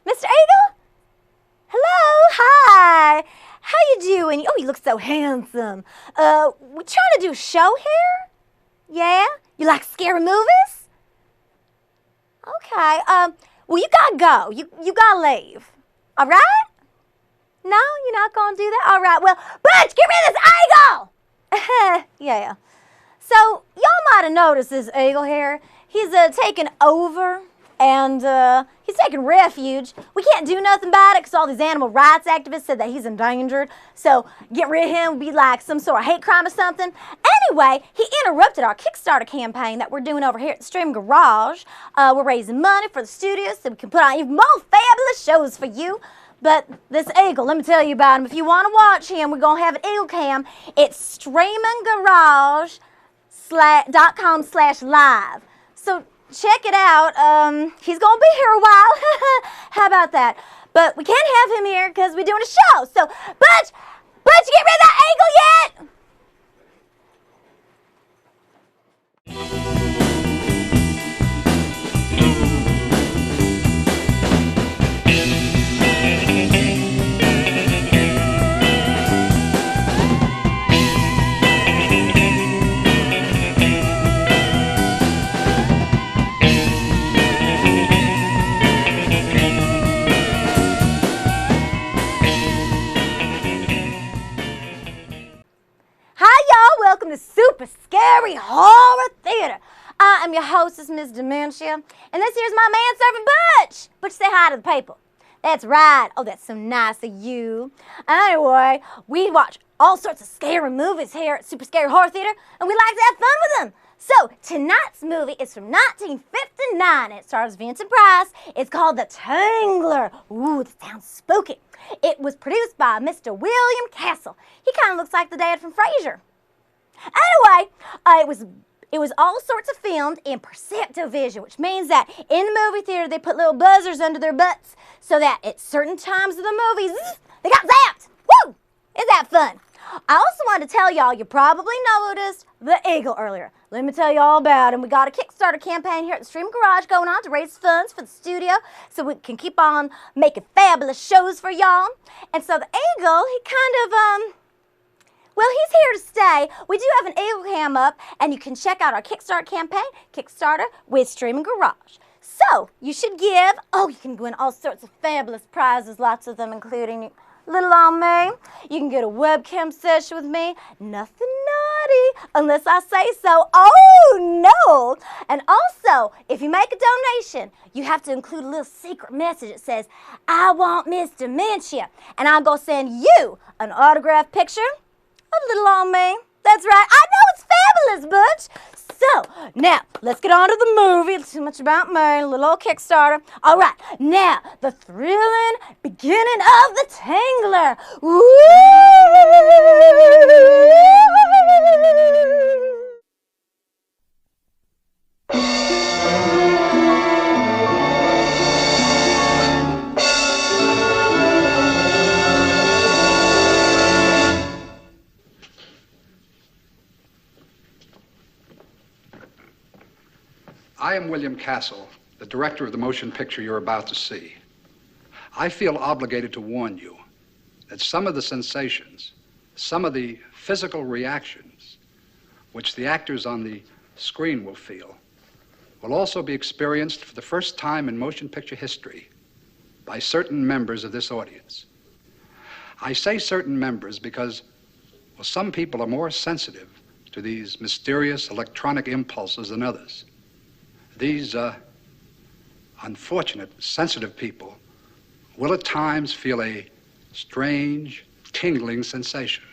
Mr. Eagle? Hello, hi. How you doing? Oh, you look so handsome. We trying to do a show here? Yeah? You like scary movies? Okay, well, you gotta go. You gotta leave. All right? No, you're not gonna do that? All right, well, Butch, get rid of this eagle! Yeah. So, y'all might have noticed this eagle here. He's taken over, and he's taking refuge. We can't do nothing about it because all these animal rights activists said that he's endangered. So, get rid of him would be like some sort of hate crime or something. Anyway, he interrupted our Kickstarter campaign that we're doing over here at the Stream Garage. We're raising money for the studio so we can put on even more fabulous shows for you. But this eagle, let me tell you about him. If you want to watch him, we're going to have an eagle cam. It's streaminggarage.com/live. So check it out. He's going to be here a while. How about that? But we can't have him here because we're doing a show. So, Butch, get rid of that eagle yet? Welcome to Super Scary Horror Theater. I am your hostess, Miss Dementia, and this here's my manservant, Butch. Butch, say hi to the people. That's right. Oh, that's so nice of you. Anyway, we watch all sorts of scary movies here at Super Scary Horror Theater, and we like to have fun with them. So, tonight's movie is from 1959. It stars Vincent Price. It's called The Tingler. Ooh, that sounds spooky. It was produced by Mr. William Castle. He kind of looks like the dad from Frasier. Anyway, it was all sorts of filmed in Perceptovision, which means that in the movie theater they put little buzzers under their butts so that at certain times of the movie, they got zapped. Woo! Isn't that fun? I also wanted to tell y'all, you probably noticed the eagle earlier. Let me tell you all about him. We got a Kickstarter campaign here at the Stream Garage going on to raise funds for the studio so we can keep on making fabulous shows for y'all. And so the eagle, he kind of, well, he's here to stay. We do have an eagle cam up, and you can check out our Kickstarter campaign, Kickstarter with Streaming Garage. So, you should give, you can win all sorts of fabulous prizes, lots of them, including little on me. You can get a webcam session with me. Nothing naughty, unless I say so. Oh, no. And also, if you make a donation, you have to include a little secret message that says, I want Miss Dementia. And I'm going to send you an autographed picture. A little on me. That's right. I know it's fabulous, Butch. So, now, let's get on to the movie. Too much about me. A little old Kickstarter. All right. Now, the thrilling beginning of the Tingler. Woo! I am William Castle, the director of the motion picture you're about to see. I feel obligated to warn you that some of the sensations, some of the physical reactions which the actors on the screen will feel will also be experienced for the first time in motion picture history by certain members of this audience. I say certain members because, well, some people are more sensitive to these mysterious electronic impulses than others. These unfortunate, sensitive people will at times feel a strange, tingling sensation.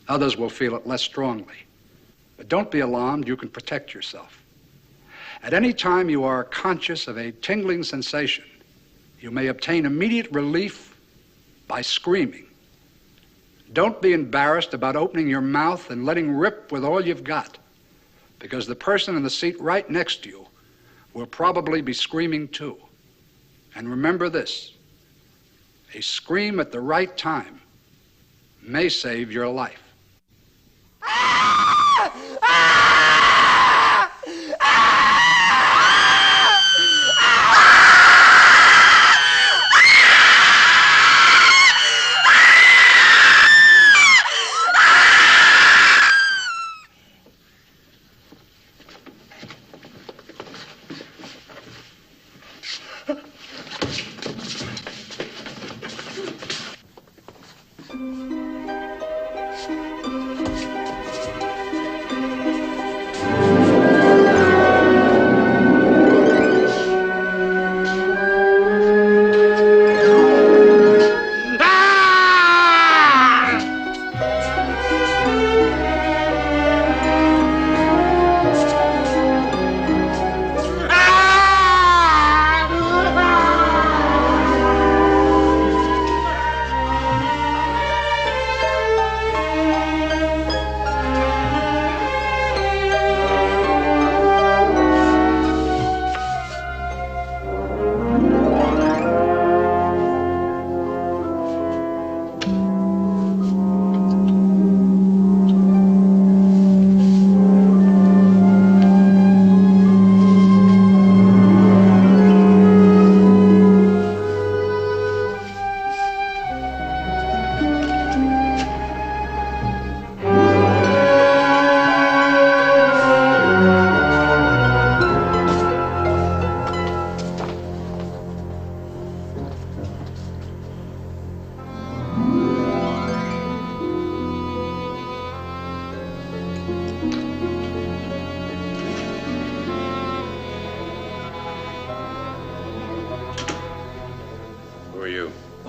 Others will feel it less strongly. But don't be alarmed, you can protect yourself. At any time you are conscious of a tingling sensation, you may obtain immediate relief by screaming. Don't be embarrassed about opening your mouth and letting rip with all you've got, because the person in the seat right next to you will probably be screaming too. And remember this, a scream at the right time may save your life.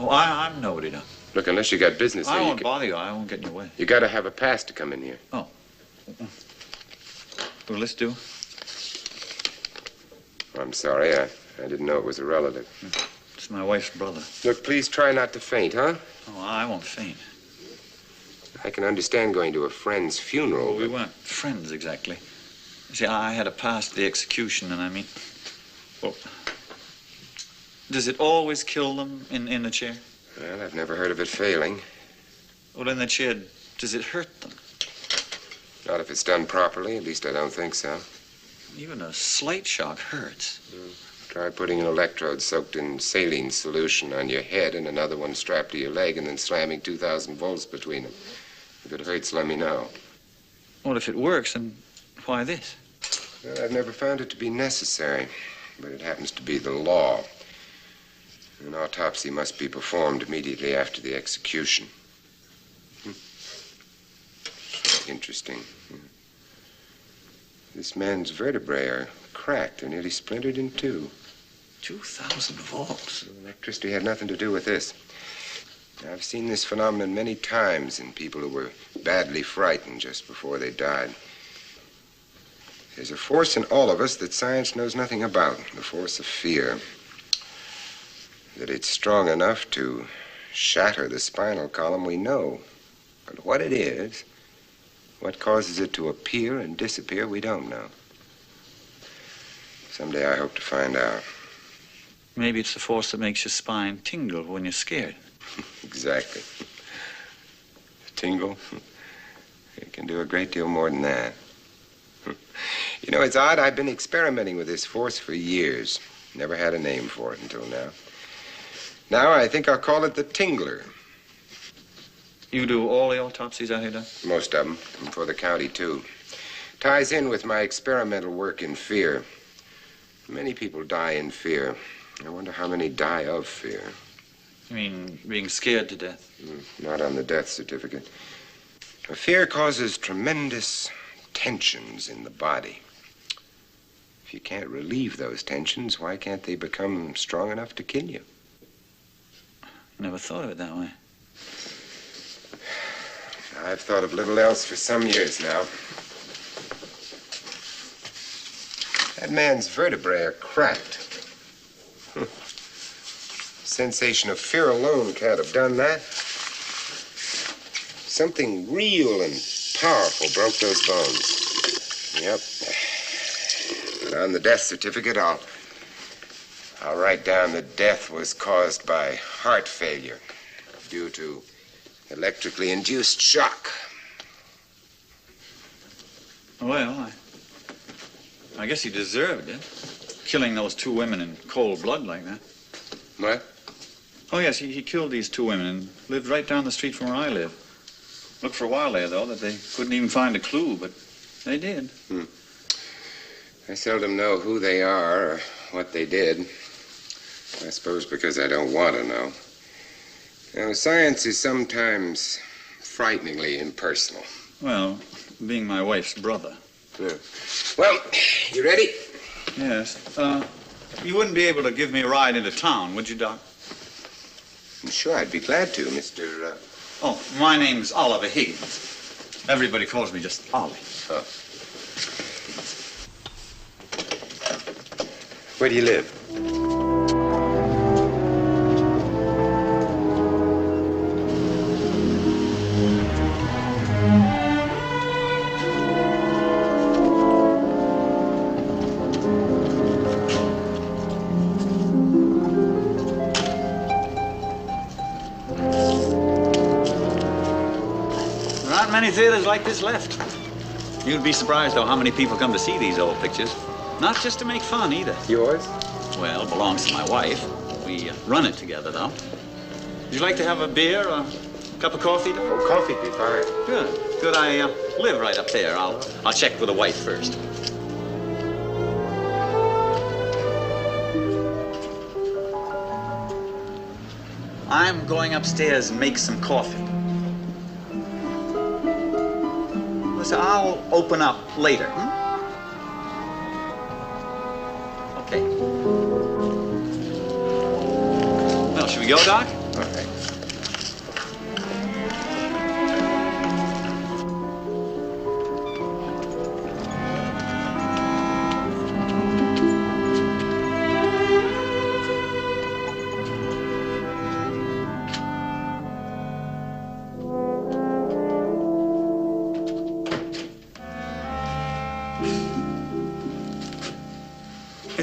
Oh, I'm nobody, Doc. Look, unless you got business I here, won't bother you. I won't get in your way. you got to have a pass to come in here. Oh. Well, let's do. I'm sorry. I didn't know it was a relative. It's my wife's brother. Look, please try not to faint, huh? Oh, I won't faint. I can understand going to a friend's funeral. We weren't friends exactly. See, I had a pass to the execution, and I mean, well, does it always kill them in the chair? Well, I've never heard of it failing. Well, in the chair, does it hurt them? Not if it's done properly. At least I don't think so. Even a slight shock hurts. Try putting an electrode soaked in saline solution on your head and another one strapped to your leg and then slamming 2,000 volts between them. If it hurts, let me know. Well, if it works, then why this? Well, I've never found it to be necessary, but it happens to be the law. An autopsy must be performed immediately after the execution. Interesting. This man's vertebrae are cracked. They're nearly splintered in two. 2,000 volts? Electricity had nothing to do with this. I've seen this phenomenon many times in people who were badly frightened just before they died. There's a force in all of us that science knows nothing about, the force of fear. That it's strong enough to shatter the spinal column, we know. But what it is, what causes it to appear and disappear, we don't know. Someday I hope to find out. Maybe it's the force that makes your spine tingle when you're scared. Exactly. Tingle? It can do a great deal more than that. You know, it's odd. I've been experimenting with this force for years. Never had a name for it until now. Now I think I'll call it the Tingler. You do all the autopsies out here, Doc? Most of them, and for the county, too. Ties in with my experimental work in fear. Many people die in fear. I wonder how many die of fear. You mean being scared to death? Not on the death certificate. Fear causes tremendous tensions in the body. If you can't relieve those tensions, why can't they become strong enough to kill you? Never thought of it that way. I've thought of little else for some years now. That man's vertebrae are cracked. Sensation of fear alone can't have done that. Something real and powerful broke those bones. Yep. But on the death certificate, I'll write down that death was caused by heart failure due to electrically induced shock. Well, I guess he deserved it. Killing those two women in cold blood like that. What? Oh, yes, he killed these two women and lived right down the street from where I live. Looked for a while there, though, that they couldn't even find a clue, but they did. I seldom know who they are or what they did. I suppose because I don't want to know. Now, science is sometimes frighteningly impersonal. Well, being my wife's brother. Yeah. Well, you ready? Yes. You wouldn't be able to give me a ride into town, would you, Doc? Sure, I'd be glad to, Mr. Oh, my name's Oliver Higgins. Everybody calls me just Ollie. Oh. Where do you live? Many theaters like this left. You'd be surprised, though, how many people come to see these old pictures. Not just to make fun, either. Yours? Well, it belongs to my wife. We run it together, though. Would you like to have a beer or a cup of coffee? Oh, coffee'd be fine. Good. Good. I live right up there. I'll check with the wife first. I'm going upstairs and make some coffee. So I'll open up later. Okay. Well, should we go, Doc? All right.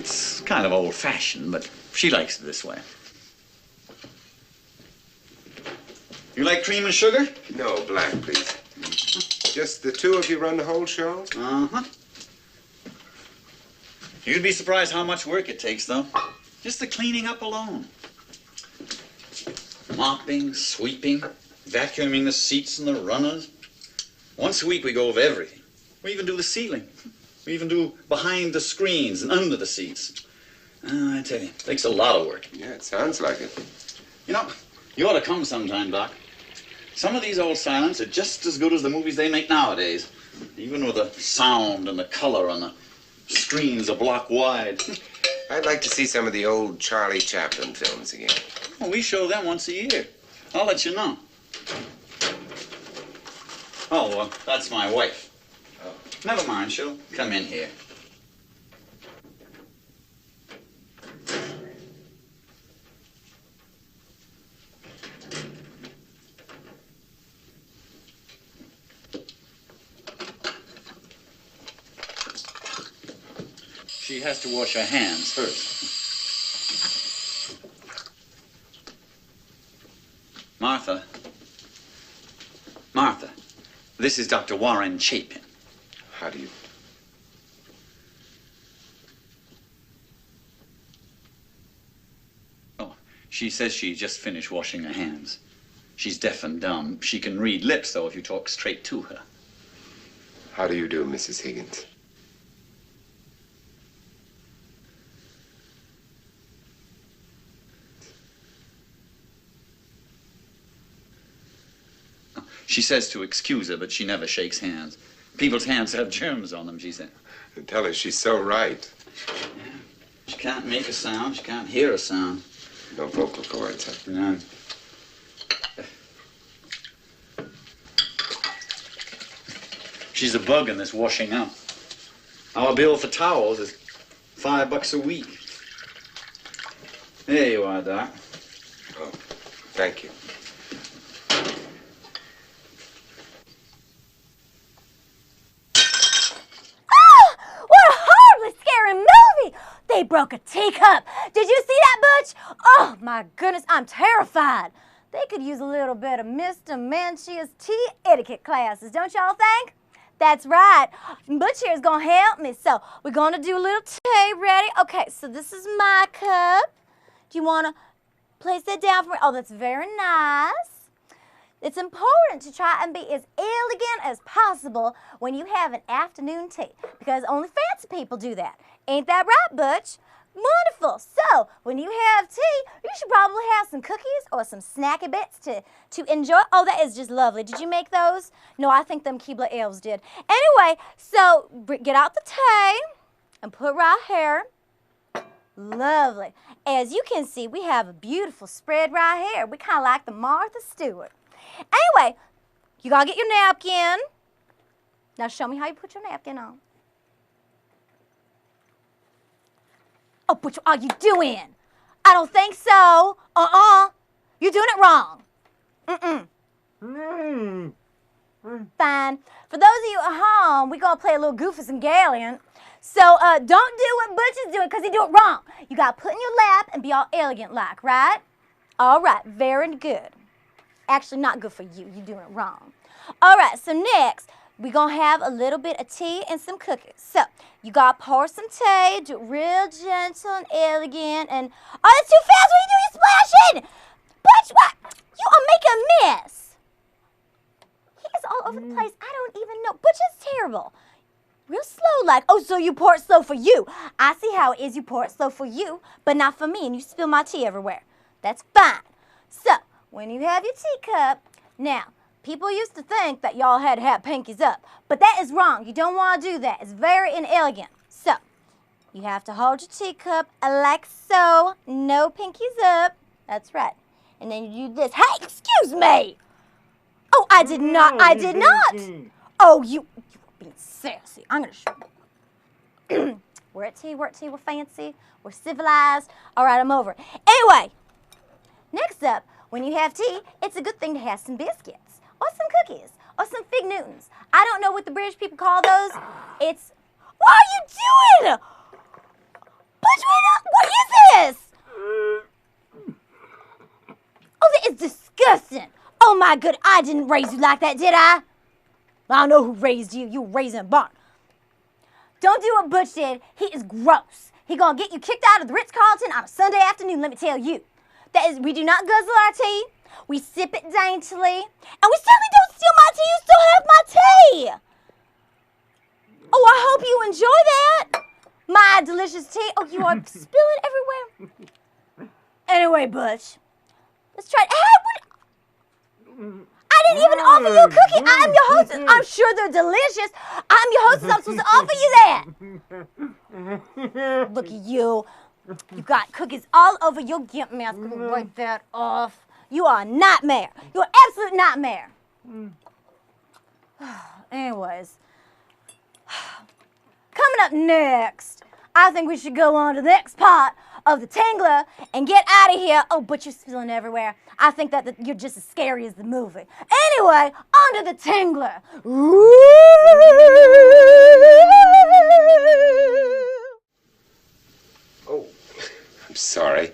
It's kind of old-fashioned, but she likes it this way. You like cream and sugar? No, black, please. Just the two of you run the whole show? Uh-huh. You'd be surprised how much work it takes, though. Just the cleaning up alone. Mopping, sweeping, vacuuming the seats and the runners. Once a week we go over everything. We even do the ceiling. We even do behind the screens and under the seats. I tell you, it takes a lot of work. Yeah, it sounds like it. You know, you ought to come sometime, Doc. Some of these old silents are just as good as the movies they make nowadays. Even with the sound and the color on the screens a block wide. I'd like to see some of the old Charlie Chaplin films again. Well, we show them once a year. I'll let you know. Oh, well, that's my wife. Never mind, she'll come in here. She has to wash her hands first. Martha. Martha, this is Dr. Warren Chapin. How do you... Oh, she says she just finished washing her hands. She's deaf and dumb. She can read lips, though, if you talk straight to her. How do you do, Mrs. Higgins? She says to excuse her, but she never shakes hands. People's hands have germs on them, she said. And tell her she's so right. Yeah. She can't make a sound. She can't hear a sound. No vocal cords, huh? None. She's a bug in this washing up. Our bill for towels is $5 a week. There you are, Doc. Oh, thank you. They broke a teacup. Did you see that, Butch? Oh, my goodness, I'm terrified. They could use a little bit of Mr. Manchia's tea etiquette classes, don't y'all think? That's right. Butch here is going to help me. So we're going to do a little tea. Ready? Okay, so this is my cup. Do you want to place that down for me? Oh, that's very nice. It's important to try and be as elegant as possible when you have an afternoon tea, because only fancy people do that. Ain't that right, Butch? Wonderful. So, when you have tea, you should probably have some cookies or some snacky bits to enjoy. Oh, that is just lovely. Did you make those? No, I think them Keebler elves did. Anyway, so get out the tea and put right here. Lovely. As you can see, we have a beautiful spread right here. We kind of like the Martha Stewart. Anyway, you gotta get your napkin. Now show me how you put your napkin on. Oh, Butch, what are you doing? I don't think so. You're doing it wrong. Fine. For those of you at home, we're gonna play a little Goofus and Galleon. So don't do what Butch is doing, because he do it wrong. You gotta put in your lap and be all elegant like, right? All right, very good. Actually, not good for you. You're doing it wrong. All right, so next, we're going to have a little bit of tea and some cookies. So, you got to pour some tea, do it real gentle and elegant, and... Oh, that's too fast! What are you doing? You're splashing! Butch, what? You are making a mess. He is all over the place. I don't even know. Butch is terrible. Real slow like. Oh, so you pour it slow for you. I see how it is. You pour it slow for you, but not for me, and you spill my tea everywhere. That's fine. So... when you have your teacup, now, people used to think that y'all had to have pinkies up, but that is wrong. You don't want to do that. It's very inelegant. So, you have to hold your teacup like so. No pinkies up. That's right. And then you do this. Hey, excuse me. Oh, I did not. I did not. Oh, you were being sassy. I'm going to show you. We're at tea. We're fancy. We're civilized. All right, I'm over. Anyway, next up, when you have tea, it's a good thing to have some biscuits, or some cookies, or some fig Newtons. I don't know what the British people call those. It's... What are you doing? Butch, what is this? Oh, that is disgusting. Oh, my good, I didn't raise you like that, did I? I don't know who raised you. You were raised in a barn. Don't do what Butch did. He is gross. He gonna get you kicked out of the Ritz-Carlton on a Sunday afternoon, let me tell you. That is, we do not guzzle our tea. We sip it daintily. And we certainly don't steal my tea. You still have my tea. Oh, I hope you enjoy that. My delicious tea. Oh, you are spilling everywhere. Anyway, Butch, let's try it. Hey, I didn't even offer you a cookie. I'm your hostess. I'm sure they're delicious. I'm your hostess. I'm supposed to offer you that. Look at you. You got cookies all over your gimp mask. I'm gonna wipe that off. You are a nightmare. You're an absolute nightmare. Anyways, coming up next, I think we should go on to the next part of the Tingler and get out of here. Oh, but you're spilling everywhere. I think that you're just as scary as the movie. Anyway, on to the Tingler. Oh, I'm sorry.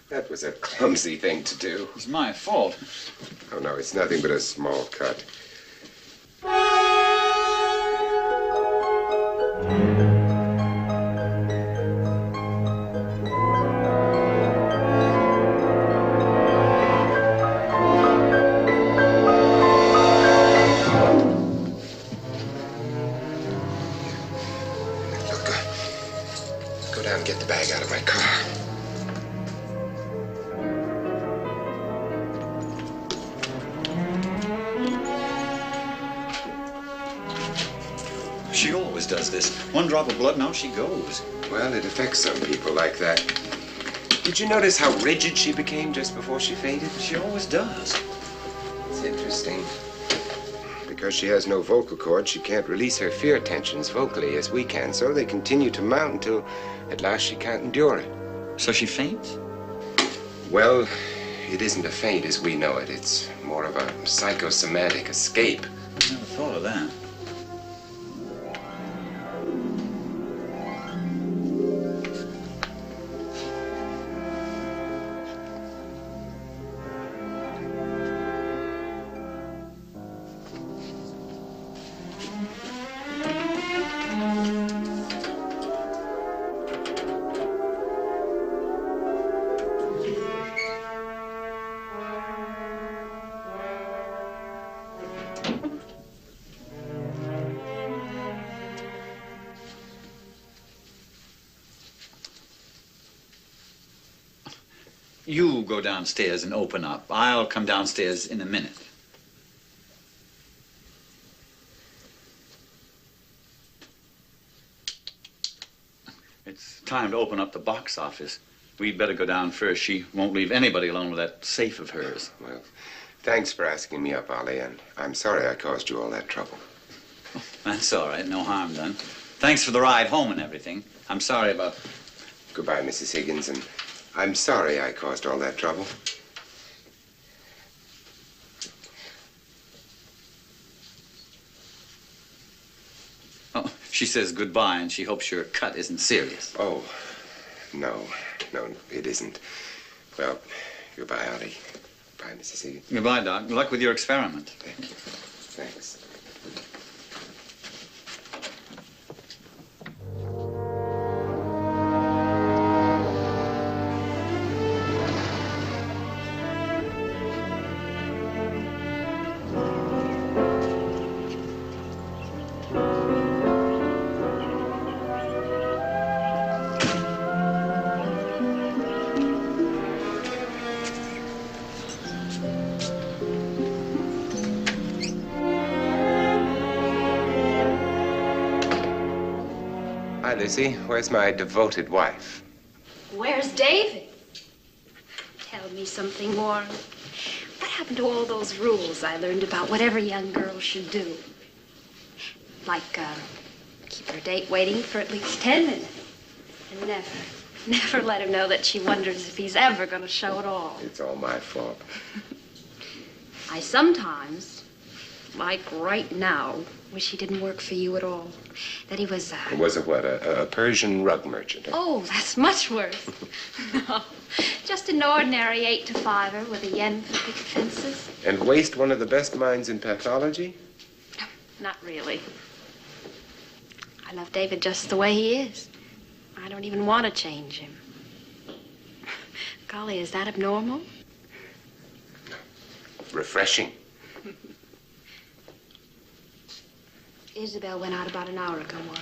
That was a clumsy thing to do. It's my fault. Oh, no, it's nothing but a small cut. Go down and get the bag out of my car. She always does this. One drop of blood, now she goes. Well, it affects some people like that. Did you notice how rigid she became just before she fainted? She always does. It's interesting. Because she has no vocal cords, she can't release her fear tensions vocally as we can, so they continue to mount until at last she can't endure it. So she faints? Well, it isn't a faint as we know it. It's more of a psychosomatic escape. I never thought of that. You go downstairs and open up. I'll come downstairs in a minute. It's time to open up the box office. We'd better go down first. She won't leave anybody alone with that safe of hers. Well, thanks for asking me up, Ollie, and I'm sorry I caused you all that trouble. Oh, that's all right. No harm done. Thanks for the ride home and everything. I'm sorry about... Goodbye, Mrs. Higgins, and I'm sorry I caused all that trouble. Oh, she says goodbye and she hopes your cut isn't serious. Oh, no, it isn't. Well, goodbye, Ollie. Bye, Mrs. Higgins. Goodbye, Doc. Good luck with your experiment. Thanks. Hi, Lizzie. Where's my devoted wife? Where's David? Tell me something, Warren. What happened to all those rules I learned about what every young girl should do? Like, keep her date waiting for at least 10 minutes. And never let him know that she wonders if he's ever going to show at all. It's all my fault. I sometimes like right now, wish he didn't work for you at all. That he was, It was a Persian rug merchant. Oh, that's much worse. No, just an ordinary 8-to-5er with a yen for picket fences. And waste one of the best minds in pathology? No, not really. I love David just the way he is. I don't even want to change him. Golly, is that abnormal? Refreshing. Isabel went out about an hour ago, Warren.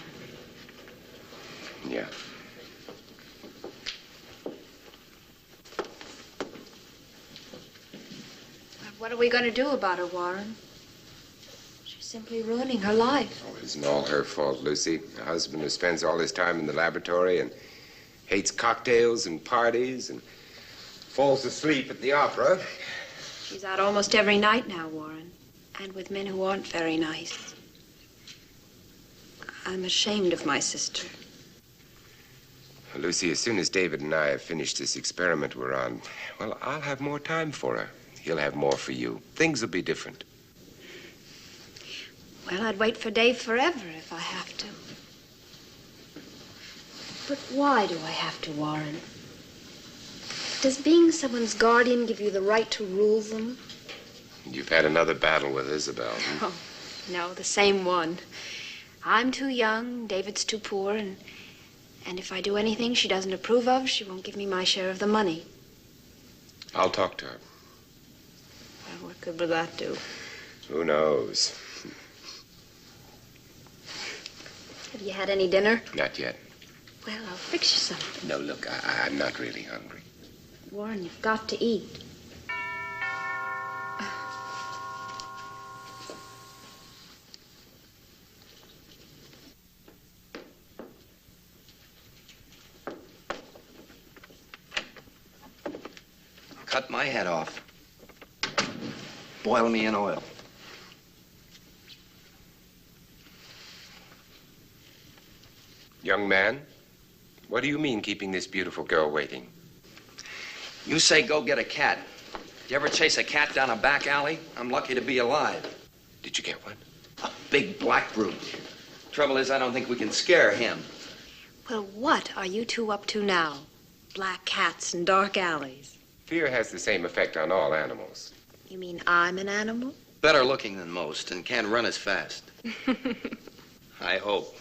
Yeah. What are we going to do about her, Warren? She's simply ruining her life. Oh, it isn't all her fault, Lucy. A husband who spends all his time in the laboratory and hates cocktails and parties and falls asleep at the opera. She's out almost every night now, Warren. And with men who aren't very nice. I'm ashamed of my sister. Lucy, as soon as David and I have finished this experiment we're on, well, I'll have more time for her. He'll have more for you. Things will be different. Well, I'd wait for Dave forever if I have to. But why do I have to, Warren? Does being someone's guardian give you the right to rule them? You've had another battle with Isabel. Oh, no, the same one. I'm too young, David's too poor, and if I do anything she doesn't approve of, she won't give me my share of the money. I'll talk to her. Well, what good will that do? Who knows? Have you had any dinner? Not yet. Well, I'll fix you something. No, look, I'm not really hungry. Warren, you've got to eat. Cut my head off. Boil me in oil. Young man, what do you mean keeping this beautiful girl waiting? You say go get a cat. You ever chase a cat down a back alley? I'm lucky to be alive. Did you get one? A big black brute. Trouble is, I don't think we can scare him. Well, what are you two up to now? Black cats and dark alleys. Fear has the same effect on all animals. You mean I'm an animal? Better looking than most and can't run as fast. I hope.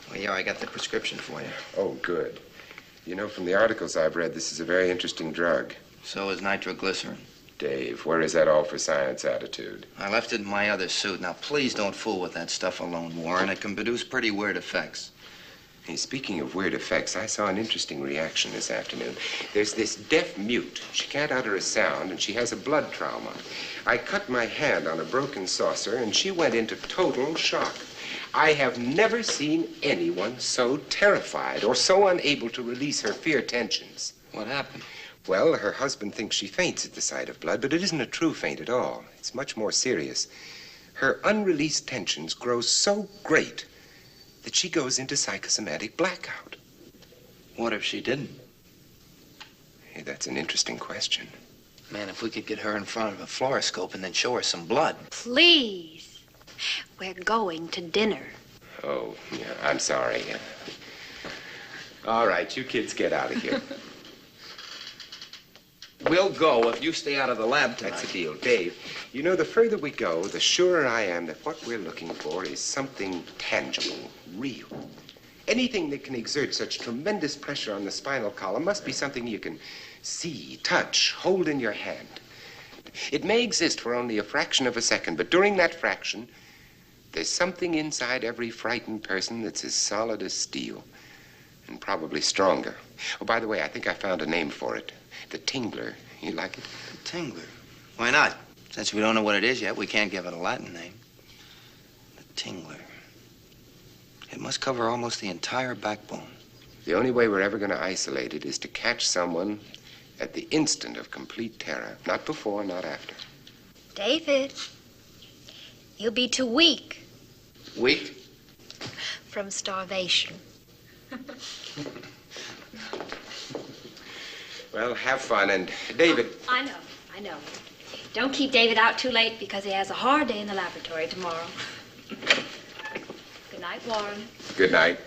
Well, yeah, I got the prescription for you. Oh, good. You know, from the articles I've read, this is a very interesting drug. So is nitroglycerin. Dave, where is that all for science attitude? I left it in my other suit. Now, please don't fool with that stuff alone, Warren. It can produce pretty weird effects. Hey, speaking of weird effects, I saw an interesting reaction this afternoon. There's this deaf mute. She can't utter a sound, and she has a blood trauma. I cut my hand on a broken saucer, and she went into total shock. I have never seen anyone so terrified or so unable to release her fear tensions. What happened? Well, her husband thinks she faints at the sight of blood, but it isn't a true faint at all. It's much more serious. Her unreleased tensions grow so great that she goes into psychosomatic blackout. What if she didn't? Hey, that's an interesting question. Man, if we could get her in front of a fluoroscope and then show her some blood. Please. We're going to dinner. Oh, yeah, I'm sorry. All right, you kids get out of here. We'll go if you stay out of the lab tonight. That's a deal. Dave, you know, the further we go, the surer I am that what we're looking for is something tangible, real. Anything that can exert such tremendous pressure on the spinal column must be something you can see, touch, hold in your hand. It may exist for only a fraction of a second, but during that fraction, there's something inside every frightened person that's as solid as steel, and probably stronger. Oh, by the way, I think I found a name for it. The Tingler. You like it? The Tingler? Why not? Since we don't know what it is yet, we can't give it a Latin name. The Tingler. It must cover almost the entire backbone. The only way we're ever going to isolate it is to catch someone at the instant of complete terror. Not before, not after. David, you'll be too weak. Weak? From starvation. Well, have fun, and David... I know. Don't keep David out too late because he has a hard day in the laboratory tomorrow. Good night, Warren. Good night.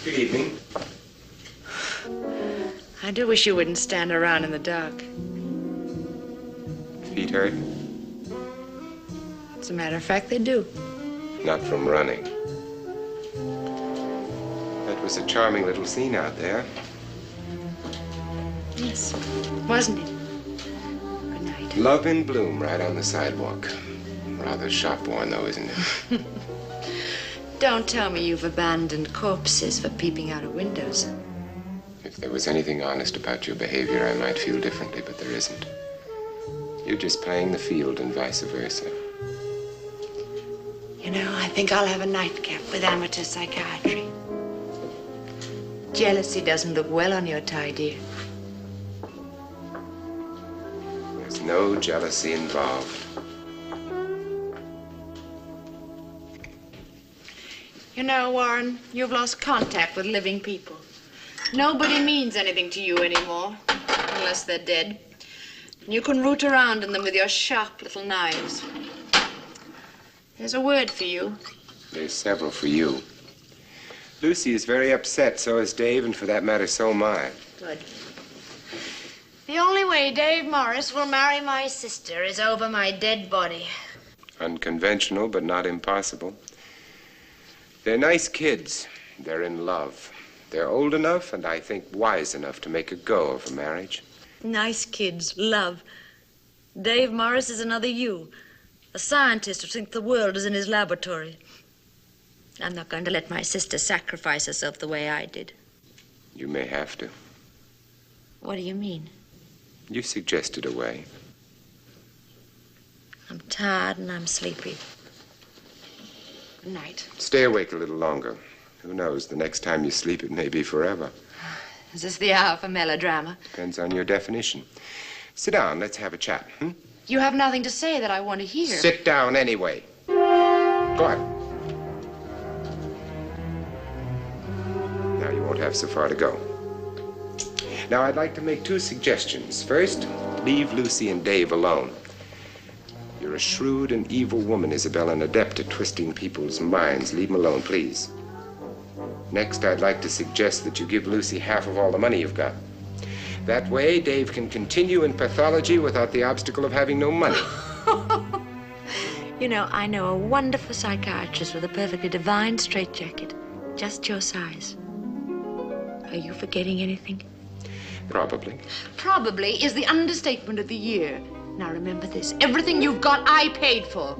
Good evening. I do wish you wouldn't stand around in the dark. Feet hurt? As a matter of fact, they do. Not from running. That was a charming little scene out there. Yes, wasn't it? Good night. Love in bloom right on the sidewalk. Rather shop-worn, though, isn't it? Don't tell me you've abandoned corpses for peeping out of windows. If there was anything honest about your behavior, I might feel differently, but there isn't. You're just playing the field and vice versa. You know, I think I'll have a nightcap with amateur psychiatry. Jealousy doesn't look well on your tie, dear. There's no jealousy involved. You know, Warren, you've lost contact with living people. Nobody means anything to you anymore, unless they're dead. And you can root around in them with your sharp little knives. There's a word for you. There's several for you. Lucy is very upset, so is Dave, and for that matter, so am I. Good. The only way Dave Morris will marry my sister is over my dead body. Unconventional, but not impossible. They're nice kids. They're in love. They're old enough, and I think wise enough to make a go of a marriage. Nice kids, love. Dave Morris is another you, a scientist who thinks the world is in his laboratory. I'm not going to let my sister sacrifice herself the way I did. You may have to. What do you mean? You suggested a way. I'm tired and I'm sleepy. Good night. Stay awake a little longer. Who knows, the next time you sleep, it may be forever. Is this the hour for melodrama? Depends on your definition. Sit down, let's have a chat, You have nothing to say that I want to hear. Sit down anyway. Go on. Now you won't have so far to go. Now I'd like to make two suggestions. First, leave Lucy and Dave alone. You're a shrewd and evil woman, Isabel, an adept at twisting people's minds. Leave them alone, please. Next, I'd like to suggest that you give Lucy half of all the money you've got. That way, Dave can continue in pathology without the obstacle of having no money. You know, I know a wonderful psychiatrist with a perfectly divine straitjacket. Just your size. Are you forgetting anything? Probably. Probably is the understatement of the year. Now remember this. Everything you've got, I paid for.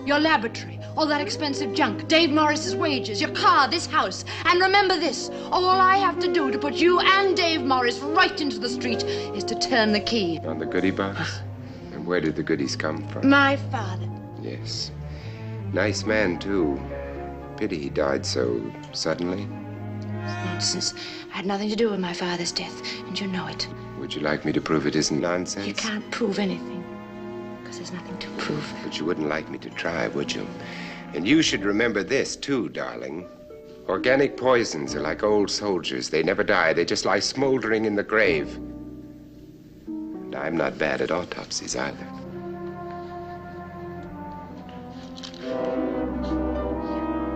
Your laboratory, all that expensive junk, Dave Morris's wages, your car, this house. And remember this. All I have to do to put you and Dave Morris right into the street is to turn the key. On the goodie box? And where did the goodies come from? My father. Yes. Nice man, too. Pity he died so suddenly. Nonsense. I had nothing to do with my father's death, and you know it. Would you like me to prove it isn't nonsense? You can't prove anything, because there's nothing to prove. But you wouldn't like me to try, would you? And you should remember this, too, darling. Organic poisons are like old soldiers. They never die. They just lie smoldering in the grave. And I'm not bad at autopsies either.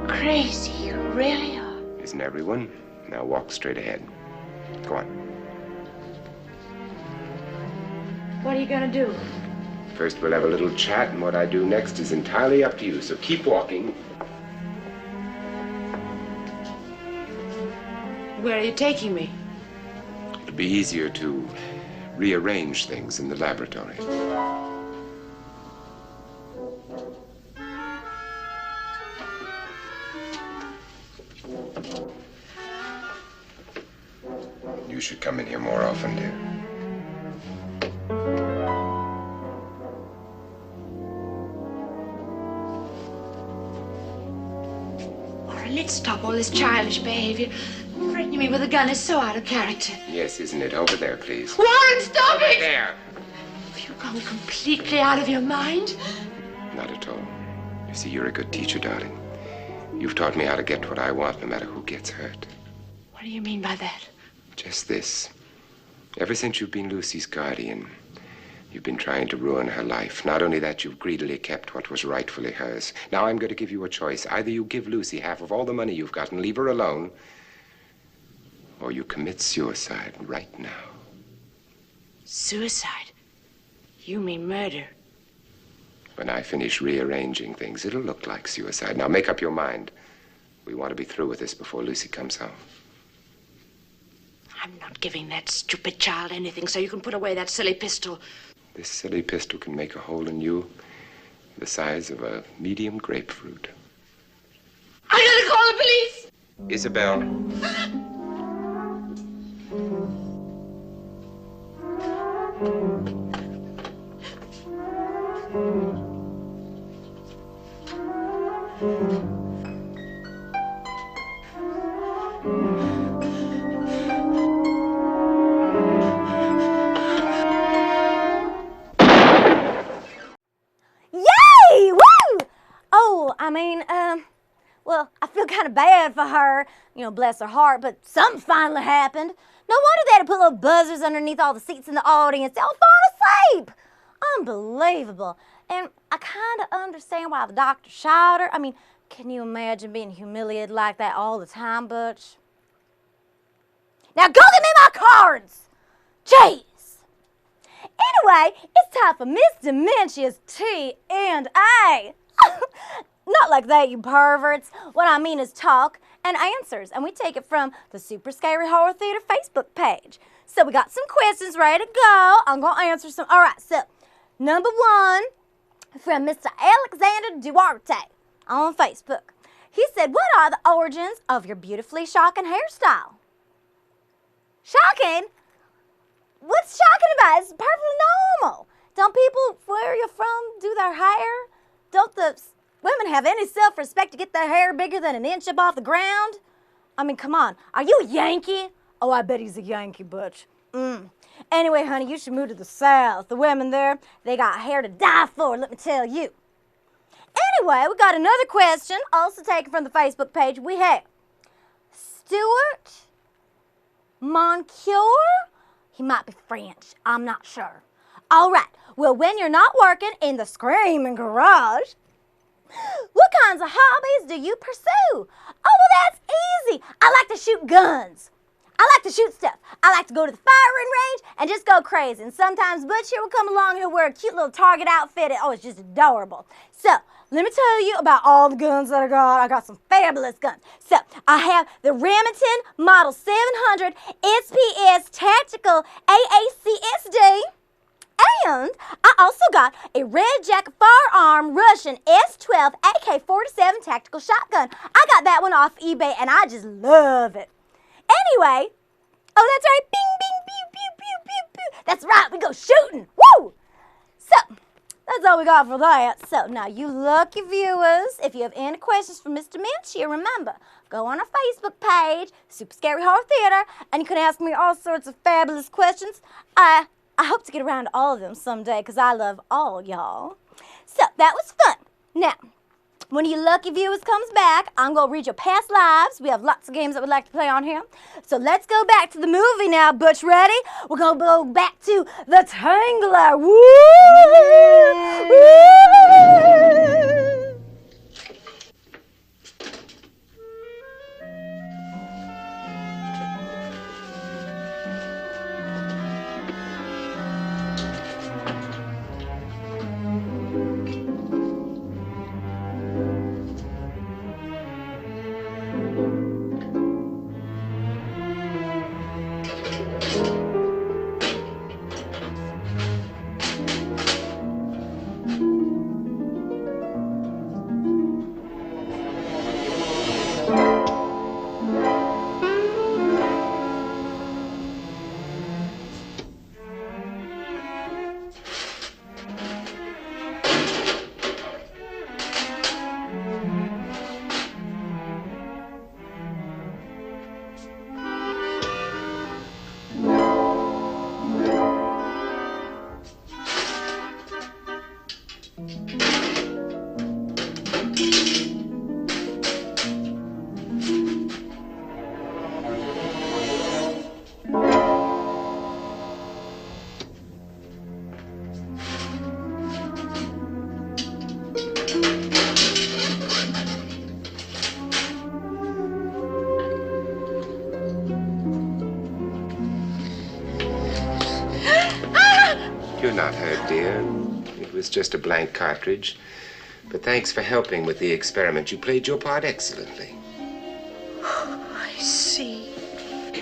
Crazy, you really are. Isn't everyone? Now walk straight ahead. Go on. What are you gonna do? First, we'll have a little chat, and what I do next is entirely up to you. So keep walking. Where are you taking me? It'll be easier to rearrange things in the laboratory. You should come in here more often, dear. Warren, let's stop all this childish behavior. Threatening me with a gun is so out of character. Yes, isn't it? Over there, please. Warren, stop it! There. Have you gone completely out of your mind? Not at all. You see, you're a good teacher, darling. You've taught me how to get what I want, no matter who gets hurt. What do you mean by that? Just this. Ever since you've been Lucy's guardian, you've been trying to ruin her life. Not only that, you've greedily kept what was rightfully hers. Now I'm going to give you a choice. Either you give Lucy half of all the money you've got and leave her alone, or you commit suicide right now. Suicide? You mean murder? When I finish rearranging things, it'll look like suicide. Now make up your mind. We want to be through with this before Lucy comes home. I'm not giving that stupid child anything, so you can put away that silly pistol. This silly pistol can make a hole in you the size of a medium grapefruit. I'm gonna call the police! Isabel. Yay! Woo! Oh, well, I feel kind of bad for her. You know, bless her heart, but something finally happened. No wonder they had to put little buzzers underneath all the seats in the audience. They all fall asleep. Unbelievable. And I kind of understand why the doctor shot her. I mean, can you imagine being humiliated like that all the time, Butch? Now go get me my cards! Jeez! Anyway, it's time for Miss Dementia's T&A. Not like that, you perverts. What I mean is talk and answers, and we take it from the Super Scary Horror Theater Facebook page. So we got some questions ready to go. I'm going to answer some. All right, so number one from Mr. Alexander Duarte on Facebook. He said, what are the origins of your beautifully shocking hairstyle? Shocking? What's shocking about it? It's perfectly normal. Don't people where you're from do their hair? Don't the women have any self-respect to get their hair bigger than an inch up off the ground? I mean, come on. Are you a Yankee? Oh, I bet he's a Yankee, Butch. Anyway, honey, you should move to the South. The women there, they got hair to die for, let me tell you. Anyway, we got another question, also taken from the Facebook page. We have Stuart Moncure. He might be French. I'm not sure. All right. Well, when you're not working in the screaming garage, what kinds of hobbies do you pursue? Oh, well, that's easy. I like to shoot guns. I like to shoot stuff. I like to go to the firing range and just go crazy. And sometimes Butch here will come along and he'll wear a cute little Target outfit. Oh, it's just adorable. So, let me tell you about all the guns that I got. I got some fabulous guns. So, I have the Remington Model 700 SPS Tactical AACSD. And I also got a Red Jack Firearm Russian S12 AK-47 tactical shotgun. I got that one off eBay and I just love it. Anyway, oh, that's right. Bing, bing, pew, pew, pew, pew, pew. That's right. We go shooting. Woo! So, That's all we got for that. So now, you lucky viewers, if you have any questions for Mr. Minchia, remember, go on our Facebook page, Super Scary Horror Theater, and you can ask me all sorts of fabulous questions. I hope to get around to all of them someday, because I love all y'all. So that was fun. Now, when you lucky viewers comes back, I'm going to read your past lives. We have lots of games that we'd like to play on here. So let's go back to the movie now, Butch. Ready? We're going to go back to the Tingler. Woo! Woo! You're not hurt, dear. It was just a blank cartridge. But thanks for helping with the experiment. You played your part excellently. I see.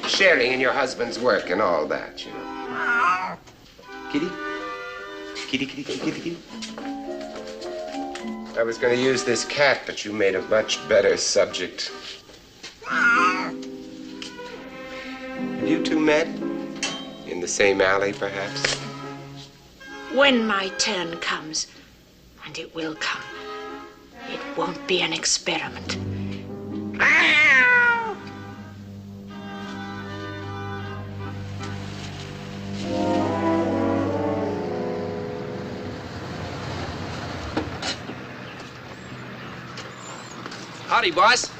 Sharing in your husband's work and all that, you know. Kitty? Kitty, kitty, kitty, kitty, kitty. I was going to use this cat, but you made a much better subject. Have you two met? In the same alley, perhaps? When my turn comes, and it will come, it won't be an experiment. Howdy, boss.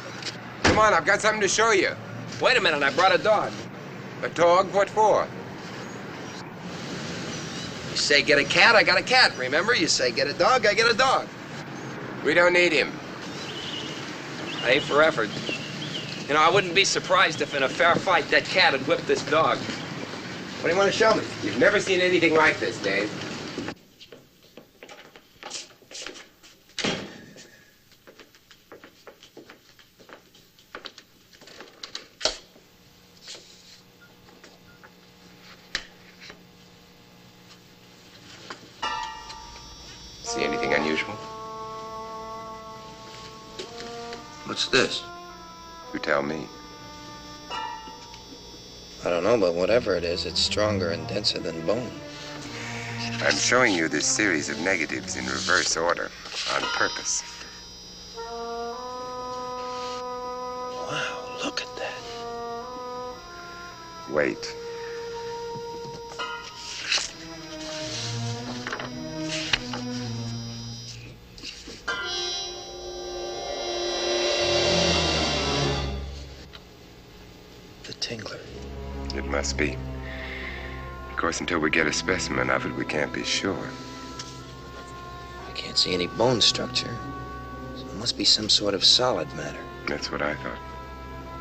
Come on, I've got something to show you. Wait a minute, I brought a dog. A dog? What for? You say get a cat, I got a cat. Remember? You say get a dog, I get a dog. We don't need him. Pay for effort. You know, I wouldn't be surprised if in a fair fight that cat had whipped this dog. What do you want to show me? You've never seen anything like this, Dave. See anything unusual? What's this? You tell me. I don't know, but whatever it is, it's stronger and denser than bone. I'm showing you this series of negatives in reverse order on purpose. Wow, look at that. Wait. Tingler. It must be. Of course, until we get a specimen of it, we can't be sure. I can't see any bone structure. So it must be some sort of solid matter. That's what I thought.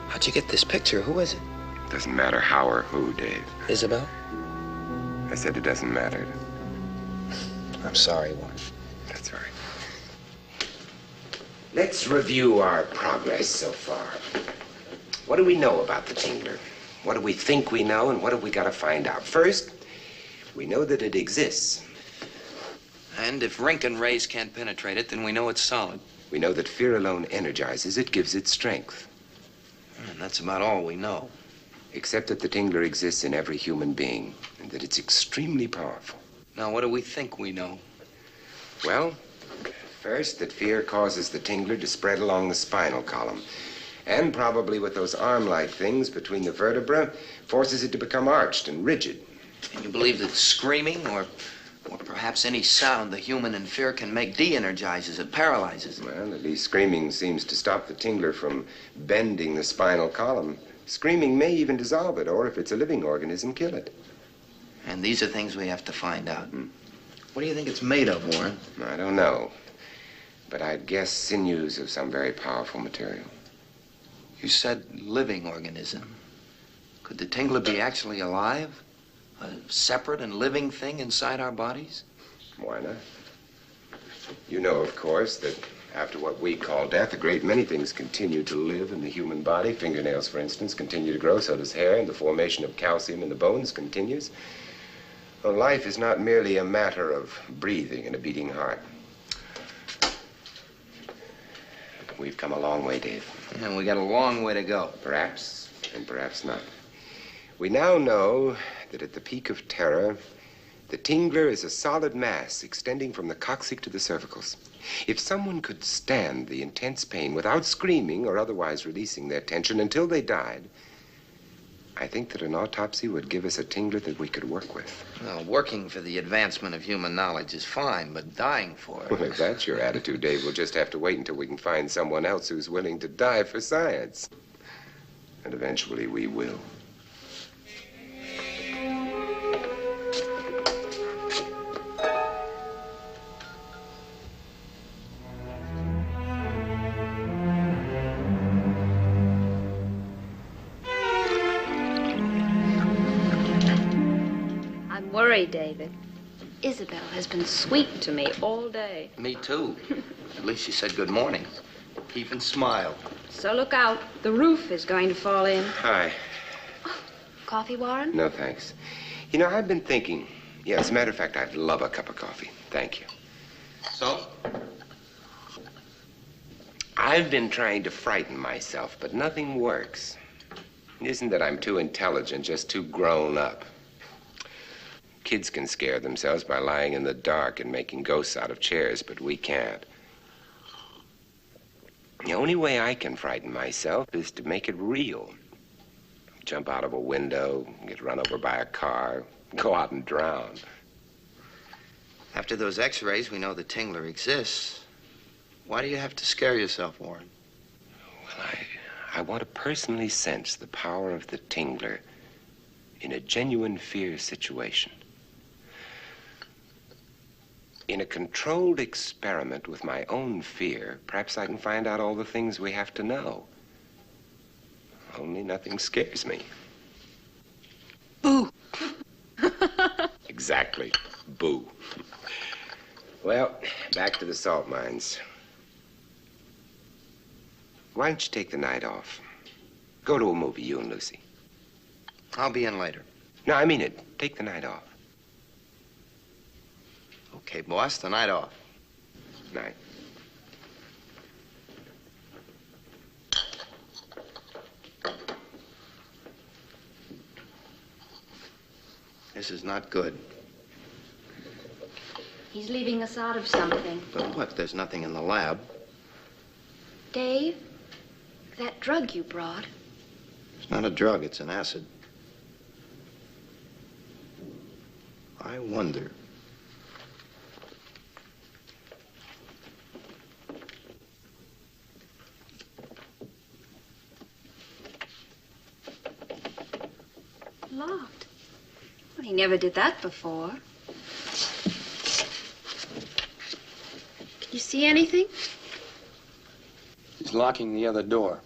How'd you get this picture? Who is it? Doesn't matter how or who, Dave. Isabel? I said it doesn't matter. I'm sorry, Warren. That's all right. Let's review our progress so far. What do we know about the Tingler? What do we think we know, and what have we got to find out? First, we know that it exists. And if Rinkin rays can't penetrate it, then we know it's solid. We know that fear alone energizes it, gives it strength. And that's about all we know. Except that the Tingler exists in every human being, and that it's extremely powerful. Now, what do we think we know? Well, first, that fear causes the tingler to spread along the spinal column. And probably with those arm-like things between the vertebrae, forces it to become arched and rigid. And you believe that screaming or perhaps any sound the human in fear can make de-energizes it, paralyzes it? Well, at least screaming seems to stop the tingler from bending the spinal column. Screaming may even dissolve it, or if it's a living organism, kill it. And these are things we have to find out. What do you think it's made of, Warren? I don't know, but I'd guess sinews of some very powerful material. You said living organism. Could the tingler be actually alive? A separate and living thing inside our bodies? Why not? You know, of course, that after what we call death, a great many things continue to live in the human body. Fingernails, for instance, continue to grow, so does hair, and the formation of calcium in the bones continues. Well, life is not merely a matter of breathing and a beating heart. We've come a long way, Dave. And we got a long way to go. Perhaps, and perhaps not. We now know that at the peak of terror, the tingler is a solid mass extending from the coccyx to the cervicals. If someone could stand the intense pain without screaming or otherwise releasing their tension until they died, I think that an autopsy would give us a tingler that we could work with. Well, working for the advancement of human knowledge is fine, but dying for it... Well, if that's your attitude, Dave, we'll just have to wait until we can find someone else who's willing to die for science. And eventually we will. Worry, David. Isabel has been sweet to me all day. Me too. At least she said good morning. Even smiled. So look out. The roof is going to fall in. Hi. Oh, coffee, Warren? No, thanks. You know, I've been thinking. Yeah, as a matter of fact, I'd love a cup of coffee. Thank you. So? I've been trying to frighten myself, but nothing works. It isn't that I'm too intelligent, just too grown up. Kids can scare themselves by lying in the dark and making ghosts out of chairs, but we can't. The only way I can frighten myself is to make it real. Jump out of a window, get run over by a car, go out and drown. After those x-rays, we know the tingler exists. Why do you have to scare yourself, Warren? Well, I want to personally sense the power of the tingler in a genuine fear situation. In a controlled experiment with my own fear, perhaps I can find out all the things we have to know. Only nothing scares me. Boo! Exactly. Boo. Well, back to the salt mines. Why don't you take the night off? Go to a movie, you and Lucy. I'll be in later. No, I mean it. Take the night off. Okay, boss, the night off. Night. This is not good. He's leaving us out of something. But what? There's nothing in the lab. Dave, that drug you brought. It's not a drug, it's an acid. I wonder. Locked. Well, he never did that before. Can you see anything? He's locking the other door.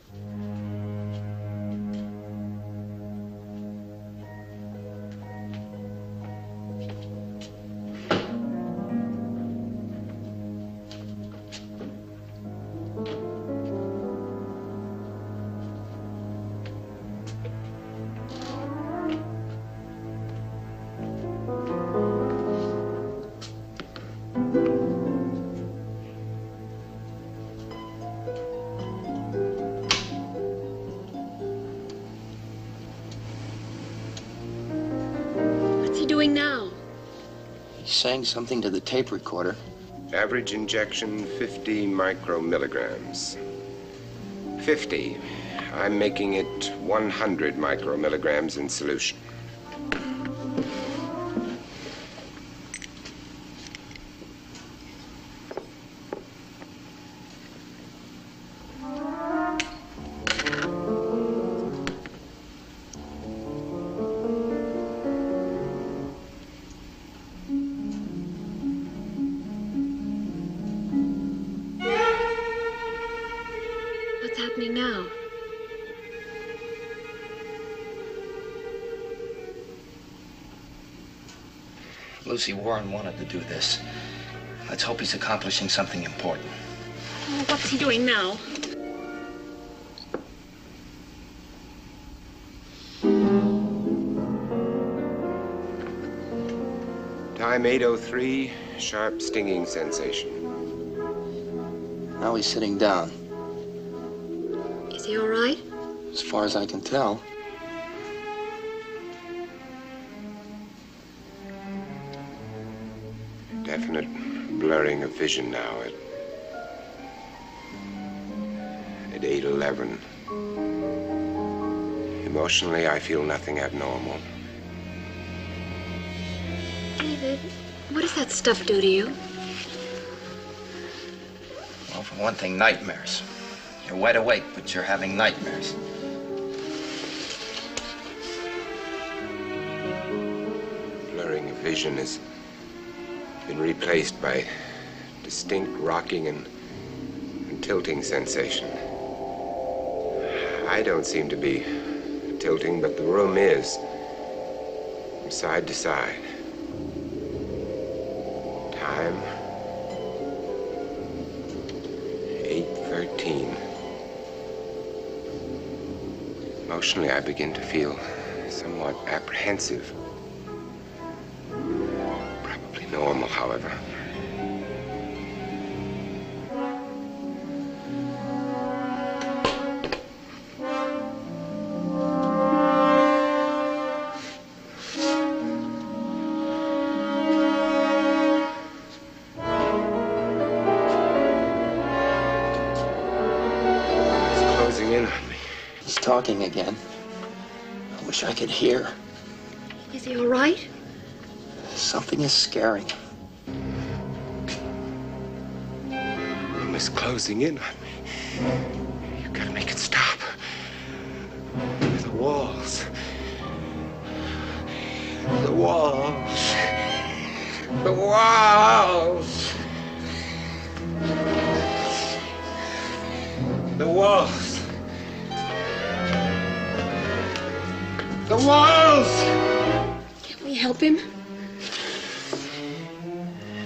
What's he doing now? He's saying something to the tape recorder. Average injection, 50 micromilligrams. 50. I'm making it 100 micromilligrams in solution. What's happening now? Lucy Warren wanted to do this. Let's hope he's accomplishing something important. Oh, what's he doing now? Time 8:03, sharp stinging sensation. Now he's sitting down. Is he all right? As far as I can tell. Definite blurring of vision now at 8:11. Emotionally, I feel nothing abnormal. David, what does that stuff do to you? Well, for one thing, nightmares. You're wide awake, but you're having nightmares. Blurring of vision has been replaced by distinct rocking and tilting sensation. I don't seem to be tilting, but the room is, from side to side. Time 8:13. Emotionally, I begin to feel somewhat apprehensive. Probably normal, however. It's closing in on me. He's talking again. I wish I could hear. Is he all right? Something is scaring him. Room is closing in on me. You gotta make it stop. The walls. The walls. The walls. The walls. The walls! Can't we help him?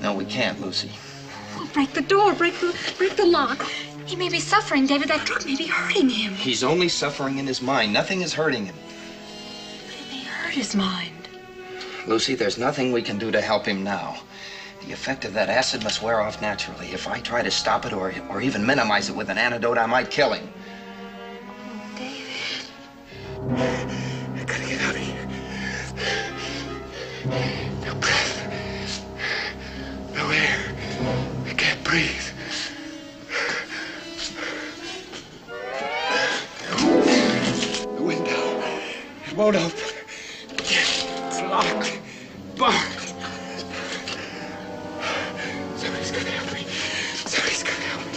No, we can't, Lucy. Oh, break the door, break the lock. He may be suffering, David. That drug may be hurting him. He's only suffering in his mind. Nothing is hurting him. But it may hurt his mind. Lucy, there's nothing we can do to help him now. The effect of that acid must wear off naturally. If I try to stop it or even minimize it with an antidote, I might kill him. Oh, David. I gotta get out of here. No breath. No air. I can't breathe. The window. It won't open. It's locked. Barred. Somebody's gonna help me. Somebody's gonna help me.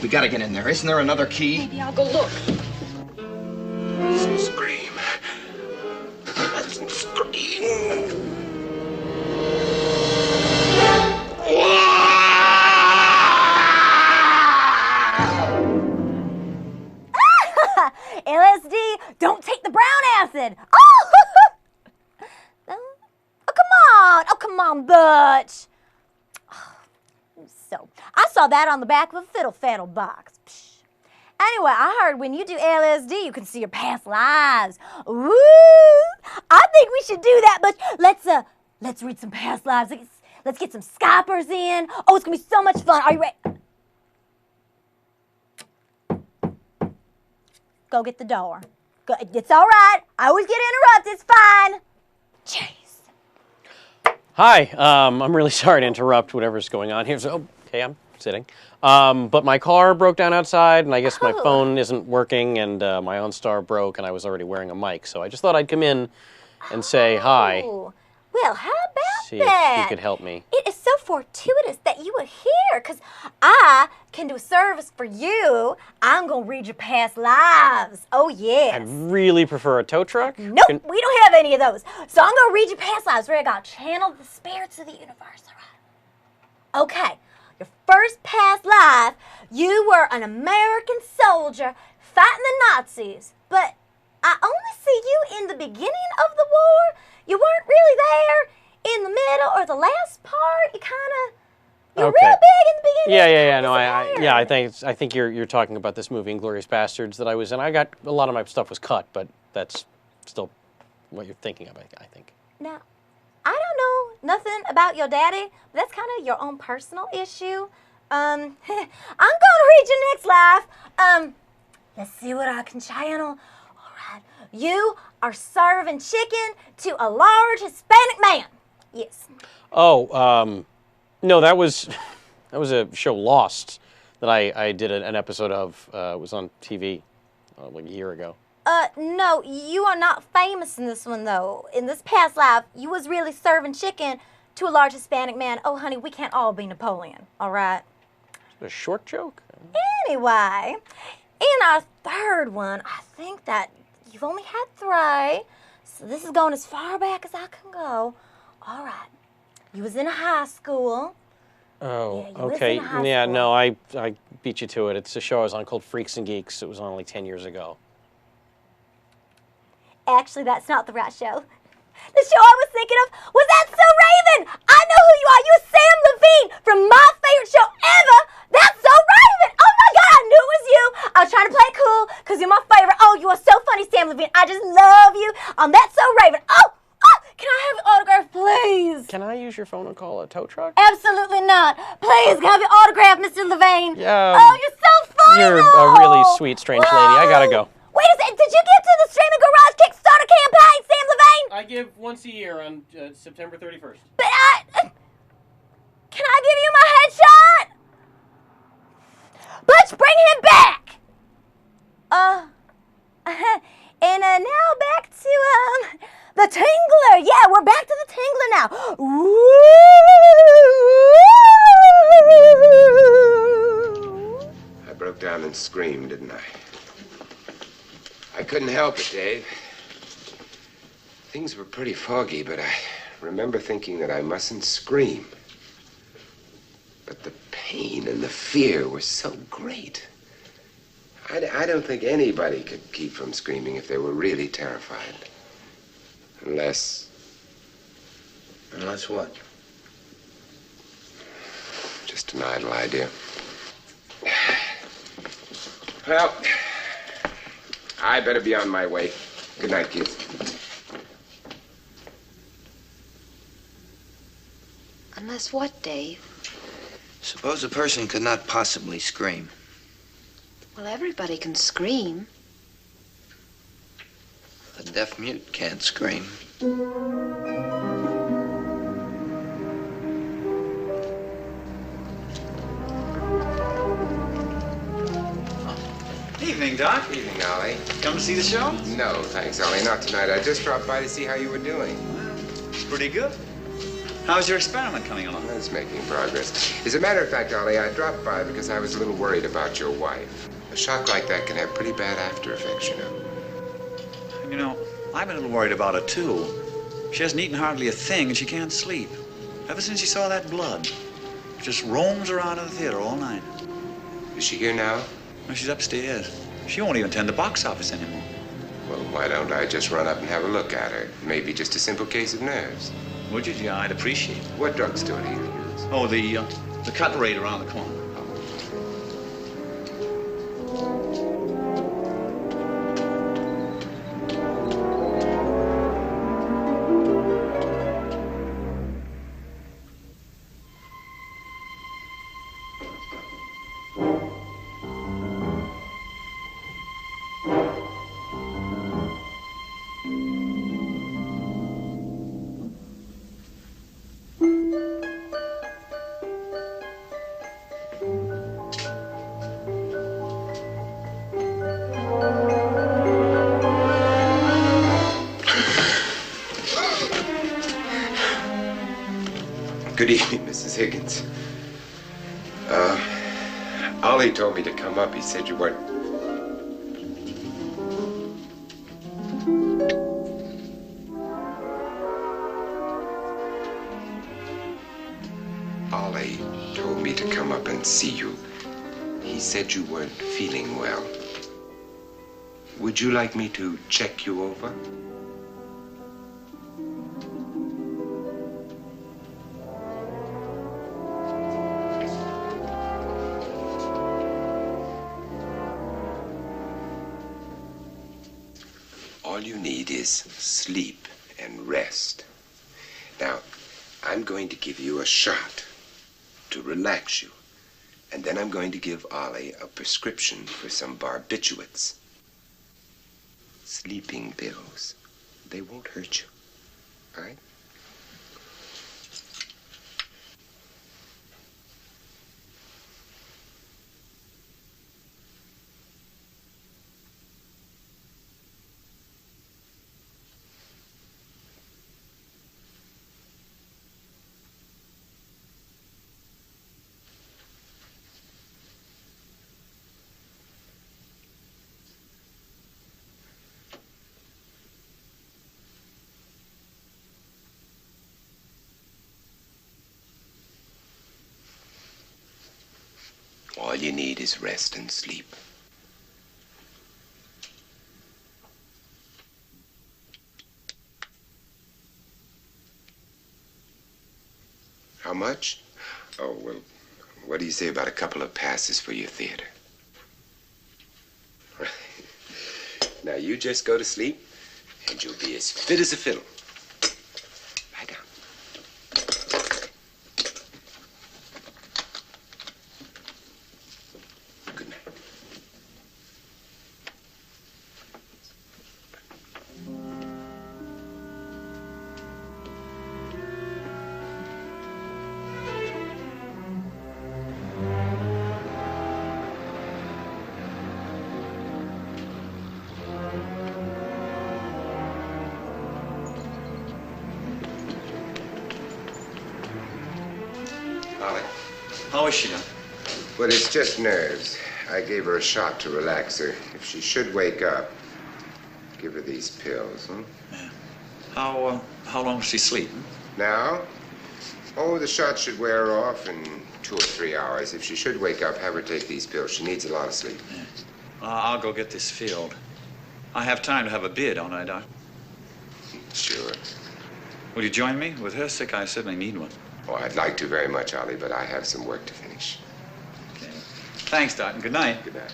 We gotta get in there. Isn't there another key? Maybe I'll go look. Let's scream. Let's scream. LSD, don't take the brown acid. Oh! Oh, come on, Butch. So, I saw that on the back of a fiddle faddle box. Psh. Anyway, I heard when you do LSD, you can see your past lives. Woo! I think we should do that, Butch. Let's read some past lives. Let's get some Skypers in. Oh, it's gonna be so much fun. Are you ready? go get the door. It's all right. I always get interrupted. It's fine. Jeez. Hi, I'm really sorry to interrupt whatever's going on here. So, okay, I'm sitting. But my car broke down outside, and I guess my phone isn't working, and my OnStar broke, and I was already wearing a mic. So I just thought I'd come in and say hi. Well, how about See that? if you could help me. It is so fortuitous that you are here, because I can do a service for you. I'm going to read your past lives. Oh, yes. I'd really prefer a tow truck. Nope, we don't have any of those. So I'm going to read your past lives where I got channel the spirits of the universe, all right? Okay, your first past life, you were an American soldier fighting the Nazis, but I only see you in the beginning of the war. You weren't really there in the middle or the last part. You were real big in the beginning. Yeah. No, I think you're talking about this movie, Inglourious Bastards, that I was in. I got a lot of my stuff was cut, but that's still what you're thinking of, I think. Now, I don't know nothing about your daddy, but that's kind of your own personal issue. I'm gonna read your next life. Let's see what I can channel. All right, you are serving chicken to a large Hispanic man. Yes. Oh, no, that was a show, Lost, that I did an episode of. It was on TV like a year ago. No, you are not famous in this one, though. In this past life, you was really serving chicken to a large Hispanic man. Oh, honey, we can't all be Napoleon, all right? A short joke? Anyway, in our third one, I think that you've only had 3, so this is going as far back as I can go. All right, you was in high school. Oh, Yeah, you was okay. in high Yeah, school. no, I beat you to it. It's a show I was on called Freaks and Geeks. It was on like 10 years ago. Actually, that's not the right show. The show I was thinking of was That's So Raven. I know who you are. You're Sam Levine from my favorite show ever, That's So Raven. Oh my God, I knew it was you. I was trying to play it cool because you're my favorite. Oh, you are so funny, Sam Levine. I just love you on That's So Raven. Oh, can I have your autograph, please? Can I use your phone and call a tow truck? Absolutely not. Please, can I have your autograph, Mr. Levine? Yeah. Oh, you're so funny. You're though. a really sweet, strange lady. I gotta go. Wait a second. Did you get to the Streaming Garage Kickstarter campaign, Sam Levine? I give once a year on September 31st. But can I give you my headshot? Butch, bring him back. And now back to the Tingler. Yeah, we're back to the Tingler now. I broke down and screamed, didn't I? I couldn't help it, Dave. Things were pretty foggy, but I remember thinking that I mustn't scream. But the pain and the fear were so great. I don't think anybody could keep from screaming if they were really terrified. Unless what? just an idle idea. Well, I better be on my way. Good night, kids. Unless what, Dave? Suppose a person could not possibly scream. Well, everybody can scream. A deaf mute can't scream. Evening, Doc. Evening, Ollie. Come to see the show? No, thanks, Ollie. Not tonight. I just dropped by to see how you were doing. It's pretty good. How's your experiment coming along? It's making progress. As a matter of fact, Ollie, I dropped by because I was a little worried about your wife. A shock like that can have pretty bad after effects, you know. You know, I'm a little worried about her, too. She hasn't eaten hardly a thing, and she can't sleep. Ever since she saw that blood. She just roams around in the theater all night. Is she here now? Well, she's upstairs. She won't even attend the box office anymore. Well, why don't I just run up and have a look at her? Maybe just a simple case of nerves. Would you? Yeah, I'd appreciate it. What drugstore do you use? Oh, the cut rate around the corner. Good evening, Mrs. Higgins. Ollie told me to come up. He said you weren't... Ollie told me to come up and see you. He said you weren't feeling well. Would you like me to check you over? All you need is sleep and rest. Now, I'm going to give you a shot to relax you. And then I'm going to give Ollie a prescription for some barbiturates. Sleeping pills. They won't hurt you. All right? All you need is rest and sleep. How much? Oh, well, what do you say about a couple of passes for your theater? Now, you just go to sleep, and you'll be as fit as a fiddle. Lie down. Good night. Ollie. How is she now? Well, it's just nerves. I gave her a shot to relax her. If she should wake up, give her these pills, hmm? Yeah. How long does she sleep? Now? Oh, the shot should wear her off in 2 or 3 hours. If she should wake up, have her take these pills. She needs a lot of sleep. Yeah. I'll go get this filled. I have time to have a beer, don't I, Doc? Sure. Will you join me? With her sick, I certainly need one. Oh, I'd like to very much, Ollie, but I have some work to finish. Okay. Thanks, Doc, and good night. Good night.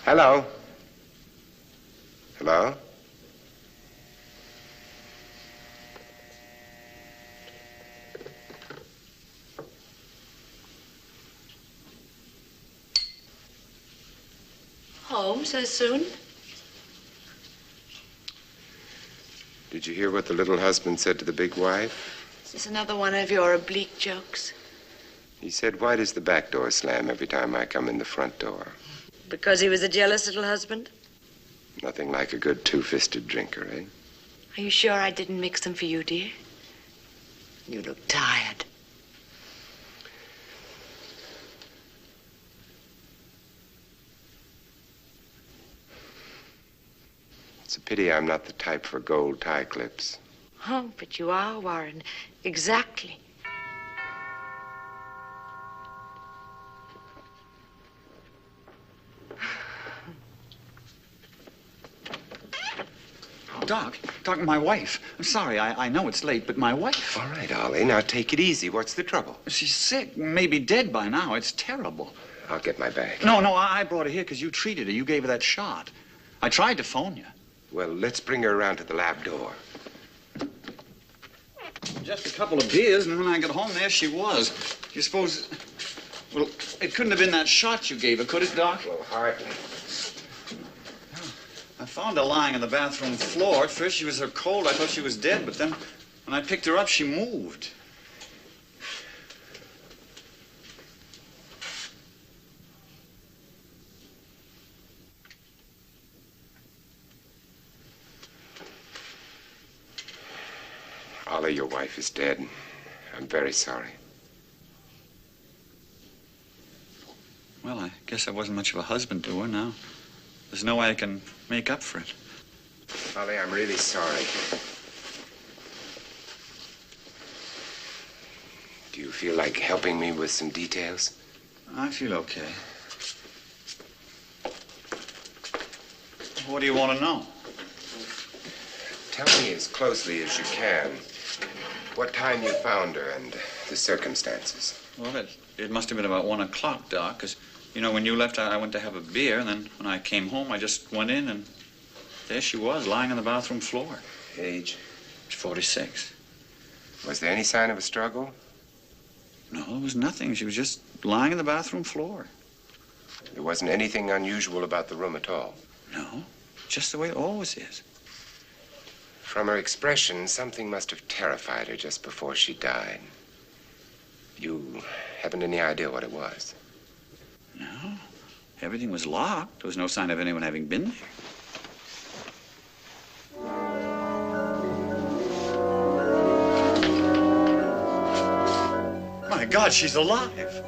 Hello? Hello? Home so soon? Did you hear what the little husband said to the big wife? Is this another one of your oblique jokes? He said, why does the back door slam every time I come in the front door? Because he was a jealous little husband? Nothing like a good two-fisted drinker, eh? Are you sure I didn't mix them for you, dear? You look tired. It's a pity I'm not the type for gold tie clips. Oh, but you are, Warren. Exactly. Doc, my wife. I'm sorry, I know it's late, but my wife. All right, Ollie, now take it easy. What's the trouble? She's sick, maybe dead by now. It's terrible. I'll get my bag. No, I brought her here because you treated her. You gave her that shot. I tried to phone you. Well, let's bring her around to the lab door. Just a couple of beers, and when I got home, there she was. You suppose... Well, it couldn't have been that shot you gave her, could it, Doc? Well, hardly. I found her lying on the bathroom floor. At first, she was so cold, I thought she was dead, but then when I picked her up, she moved. Ollie, your wife is dead. I'm very sorry. Well, I guess I wasn't much of a husband to her now. There's no way I can make up for it. Ollie, I'm really sorry. Do you feel like helping me with some details? I feel okay. What do you want to know? Tell me as closely as you can what time you found her and the circumstances. Well, it must have been about 1 o'clock, Doc, because, you know, when you left, I went to have a beer, and then when I came home, I just went in, and there she was, lying on the bathroom floor. Age? 46. Was there any sign of a struggle? No, there was nothing. She was just lying on the bathroom floor. There wasn't anything unusual about the room at all? No, just the way it always is. From her expression, something must have terrified her just before she died. You haven't any idea what it was? No, everything was locked. There was no sign of anyone having been there. My God, she's alive.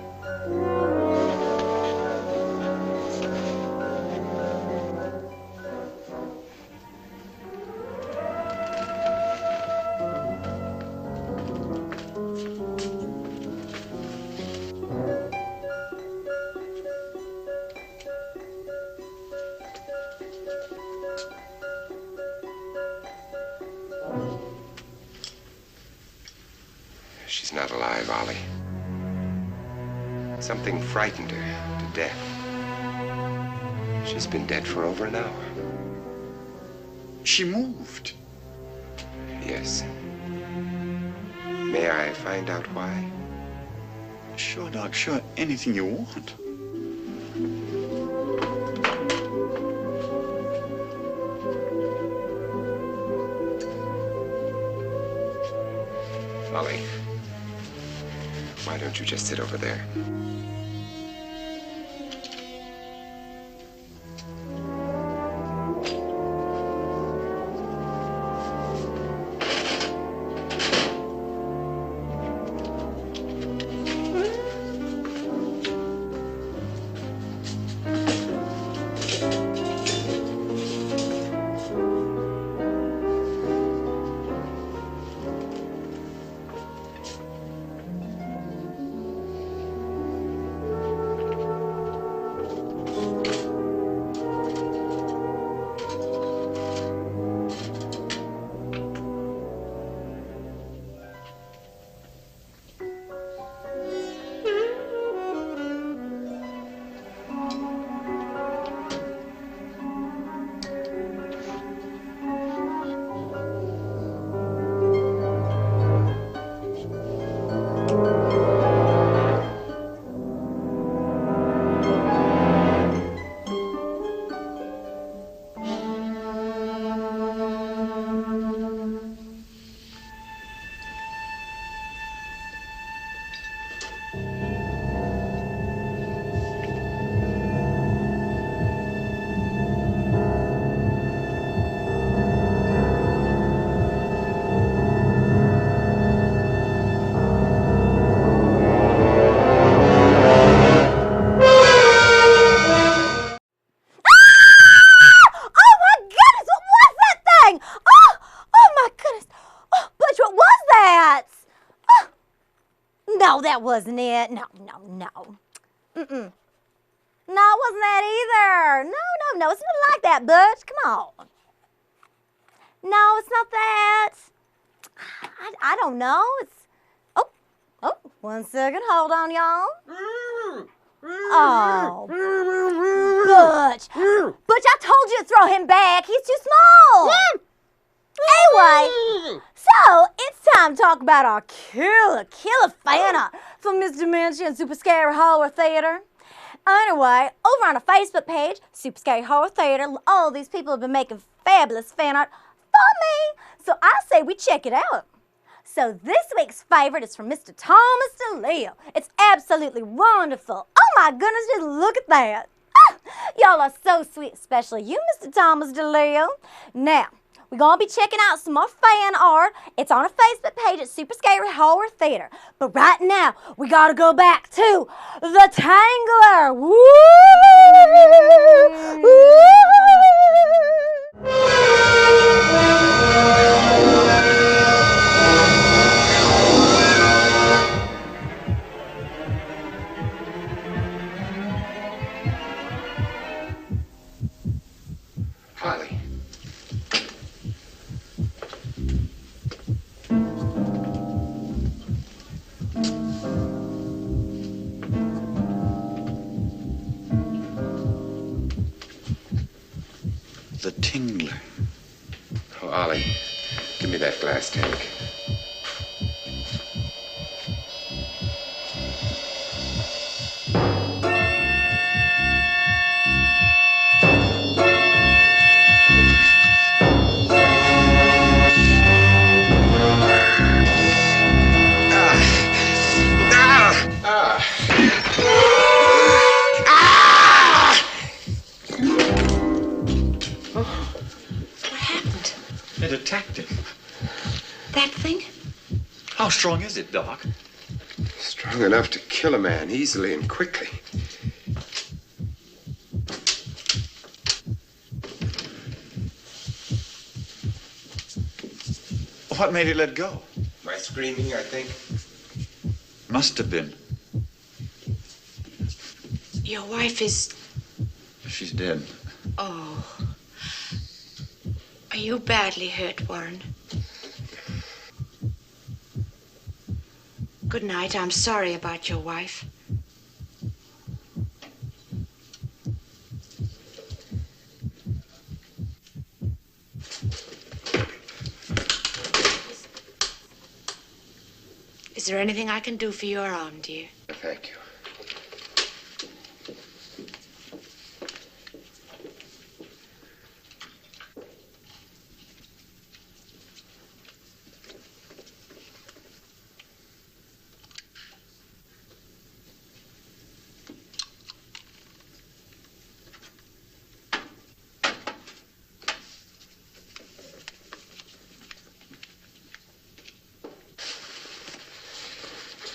She's not alive, Ollie. Something frightened her to death. She's been dead for over an hour. She moved. Yes. May I find out why? Sure, Doc, sure. Anything you want. Ollie, why don't you just sit over there? that wasn't it. No. Mm-mm. No, it wasn't that either. No. It's not like that, Butch. Come on. No, it's not that. I don't know. It's... Oh, 1 second. Hold on, y'all. Oh, Butch. Butch, I told you to throw him back. He's too small. Anyway, so it's time to talk about our killer fan art from Miss Dementia and Super Scary Horror Theater. Anyway, over on our Facebook page, Super Scary Horror Theater, all these people have been making fabulous fan art for me. So I say we check it out. So this week's favorite is from Mr. Thomas DeLeo. It's absolutely wonderful. Oh my goodness, just look at that. Y'all are so sweet, especially you, Mr. Thomas DeLeo. Now, we're going to be checking out some more fan art. It's on our Facebook page at Super Scary Horror Theater. But right now, we got to go back to the Tingler. Woo! Holly. The Tingler. Oh, Ollie, give me that glass tank. It attacked him. That thing? How strong is it, Doc? Strong enough to kill a man easily and quickly. What made it let go? My screaming, I think. Must have been. Your wife is... She's dead. Oh. Are you badly hurt, Warren? Good night. I'm sorry about your wife. Is there anything I can do for your arm, dear? Thank you.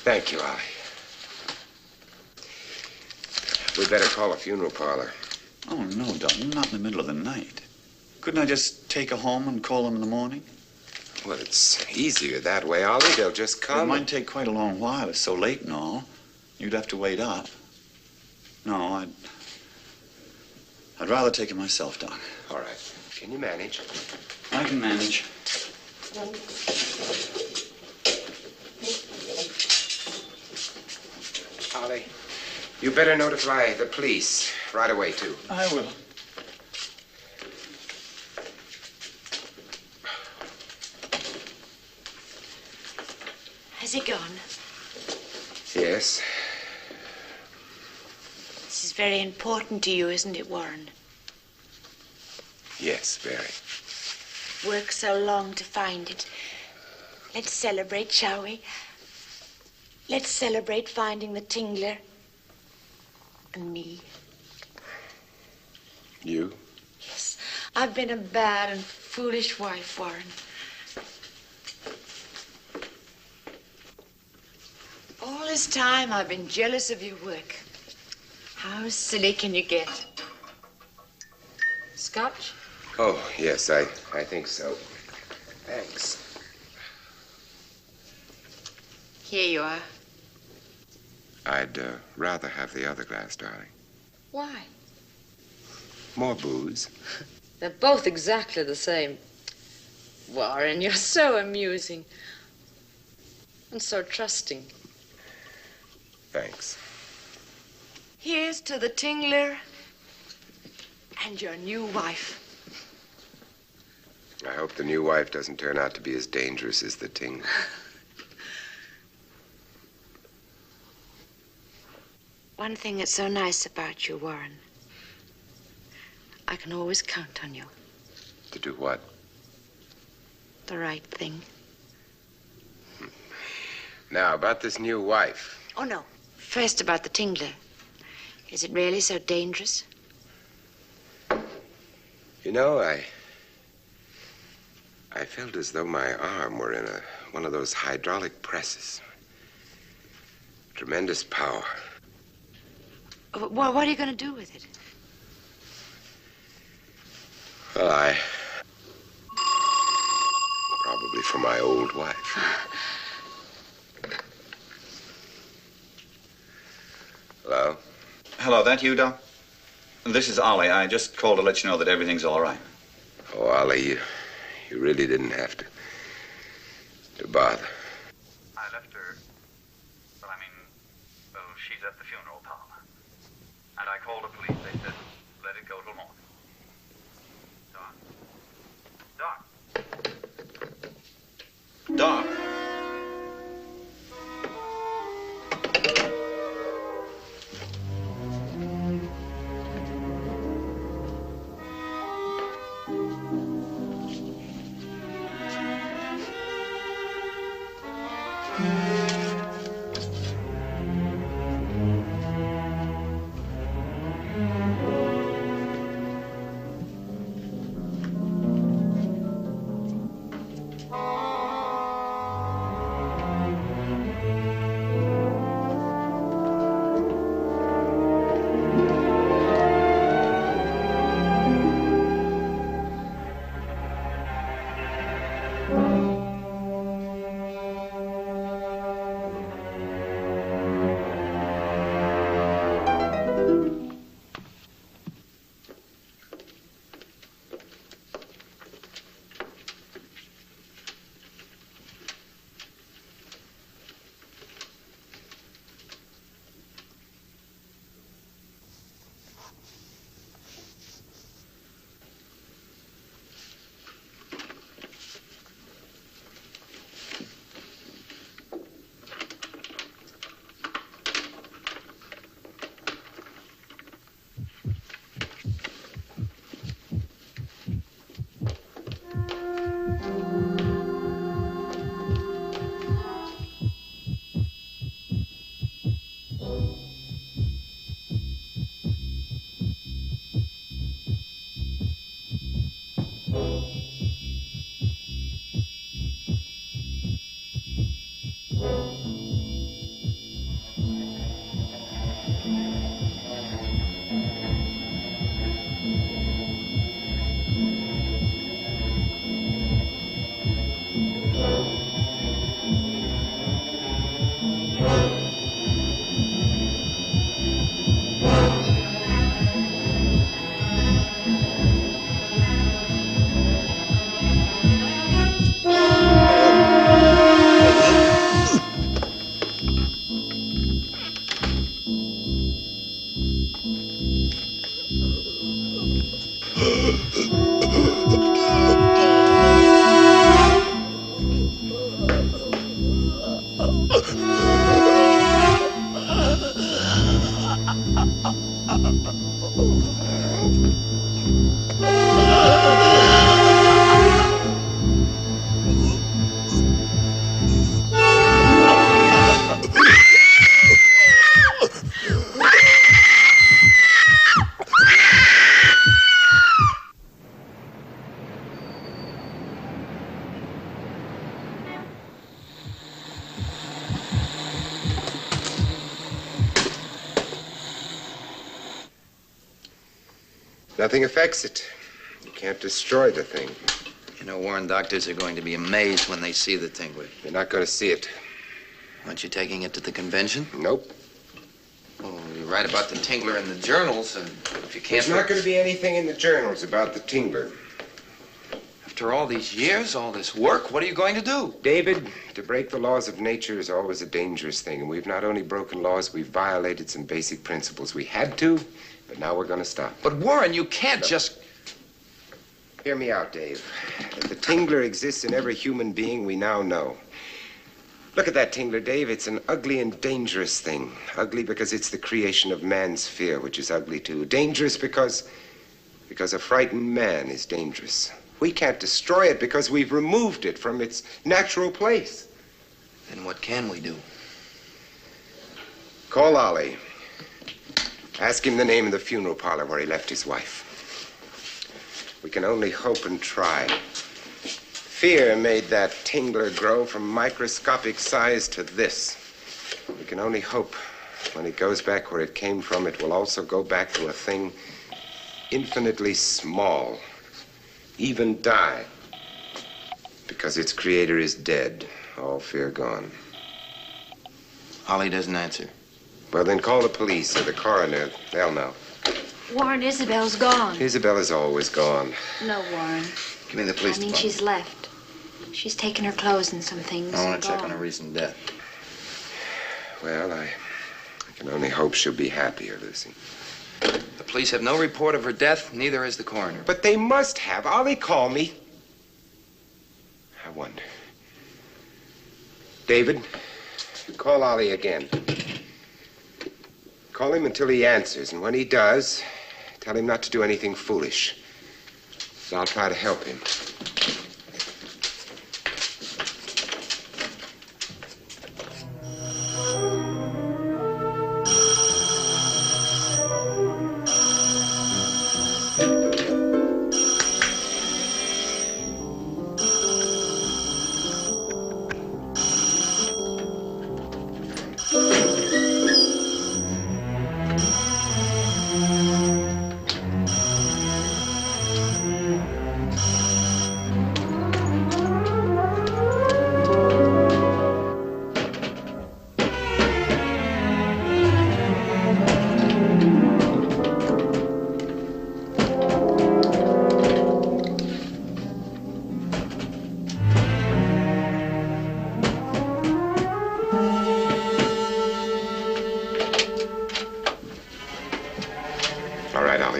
Thank you, Ollie. We'd better call a funeral parlor. Oh, no, Doc. Not in the middle of the night. Couldn't I just take her home and call them in the morning? Well, it's easier that way, Ollie. They'll just It come. might take quite a long while. It's so late and all. You'd have to wait up. No, I'd rather take it myself, Doc. All right. Can you manage? I can manage. Ollie, you better notify the police right away, too. I will. Has he gone? Yes. This is very important to you, isn't it, Warren? Yes, very. Worked so long to find it. Let's celebrate, shall we? Let's celebrate finding the Tingler. And me. You? Yes. I've been a bad and foolish wife, Warren. All this time I've been jealous of your work. How silly can you get? Scotch? Oh, yes, I think so. Thanks. Here you are. I'd rather have the other glass, darling. Why? More booze. They're both exactly the same. Warren, you're so amusing. And so trusting. Thanks. Here's to the Tingler and your new wife. I hope the new wife doesn't turn out to be as dangerous as the Tingler. One thing that's so nice about you, Warren, I can always count on you. To do what? The right thing. Now, about this new wife. Oh, no. First about the Tingler. Is it really so dangerous? You know, I felt as though my arm were in one of those hydraulic presses. Tremendous power. What are you going to do with it? Well, probably for my old wife. Hello? Hello, that you, Doc? This is Ollie. I just called to let you know that everything's all right. Oh, Ollie, you really didn't have to bother. I left her, she's at the funeral parlor. And I called the police. They said, let it go till morning. Doc. Doc. Nothing affects it. You can't destroy the thing. You know, Warren, doctors are going to be amazed when they see the Tingler. They're not going to see it. Aren't you taking it to the convention? Nope. write about the Tingler in the journals, and if you can't... There's not going to be anything in the journals about the Tingler. After all these years, all this work, what are you going to do? David, to break the laws of nature is always a dangerous thing, and we've not only broken laws, we've violated some basic principles. We had to, but now we're going to stop. But Warren, you can't just... Hear me out, Dave. That the Tingler exists in every human being we now know. Look at that Tingler, Dave. It's an ugly and dangerous thing. Ugly because it's the creation of man's fear, which is ugly too. Dangerous because a frightened man is dangerous. We can't destroy it because we've removed it from its natural place. Then what can we do? Call Ollie. Ask him the name of the funeral parlor where he left his wife. We can only hope and try. Fear made that Tingler grow from microscopic size to this. We can only hope when it goes back where it came from, it will also go back to a thing infinitely small. Even die, because its creator is dead, all fear gone. Ollie doesn't answer. Well, then call the police or the coroner. They'll know. Warren, Isabel's gone. Isabella's always gone. No, Warren. Give me the police I mean, department. she's left. She's taken her clothes and some things. I want to check gone. on her recent death. Well, I can only hope she'll be happier, Lucy. The police have no report of her death, neither has the coroner. But they must have. Ollie, call me. I wonder. David, call Ollie again. Call him until he answers, and when he does, tell him not to do anything foolish. So I'll try to help him.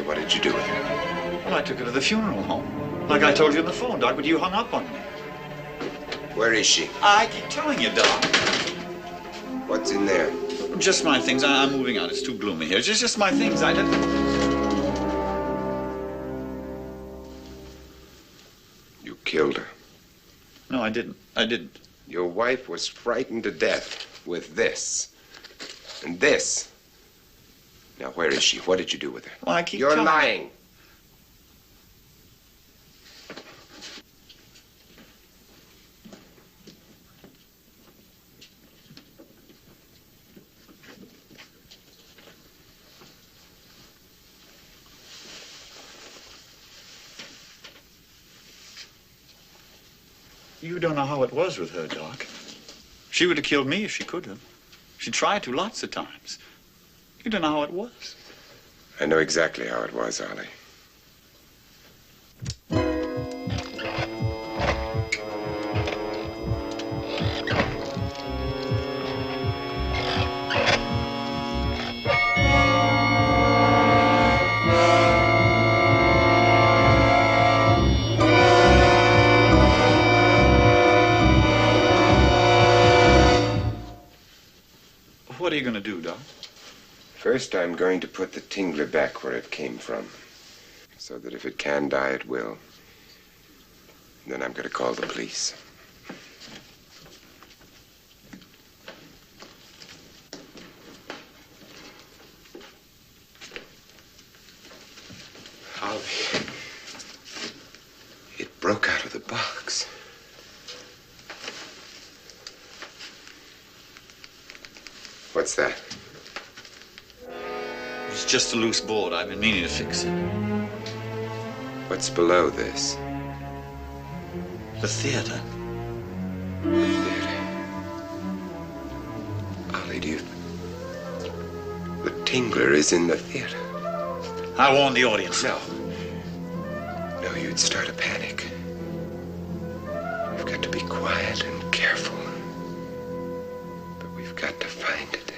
What did you do with her? Well, I took her to the funeral home. Like I told you on the phone, Doc, but you hung up on me. Where is she? I keep telling you, Doc. What's in there? Just my things. I'm moving out. It's too gloomy here. It's just my things. I didn't... You killed her. No, I didn't. I didn't. Your wife was frightened to death with this. And this. Now, where is she? What did you do with her? Well, I keep You're telling... lying. You don't know how it was with her, Doc. She would have killed me if she could have. She tried to lots of times. You don't know how it was. I know exactly how it was, Ollie. What are you going to do, Doc? First, I'm going to put the Tingler back where it came from, so that if it can die, it will. Then I'm going to call the police. Ollie, it broke out of the box. What's that? It's just a loose board. I've been meaning to fix it. What's below this? The theater. The theater. Ollie, do you... The Tingler is in the theater. I warned the audience. No. No, you'd start a panic. We've got to be quiet and careful. But we've got to find it.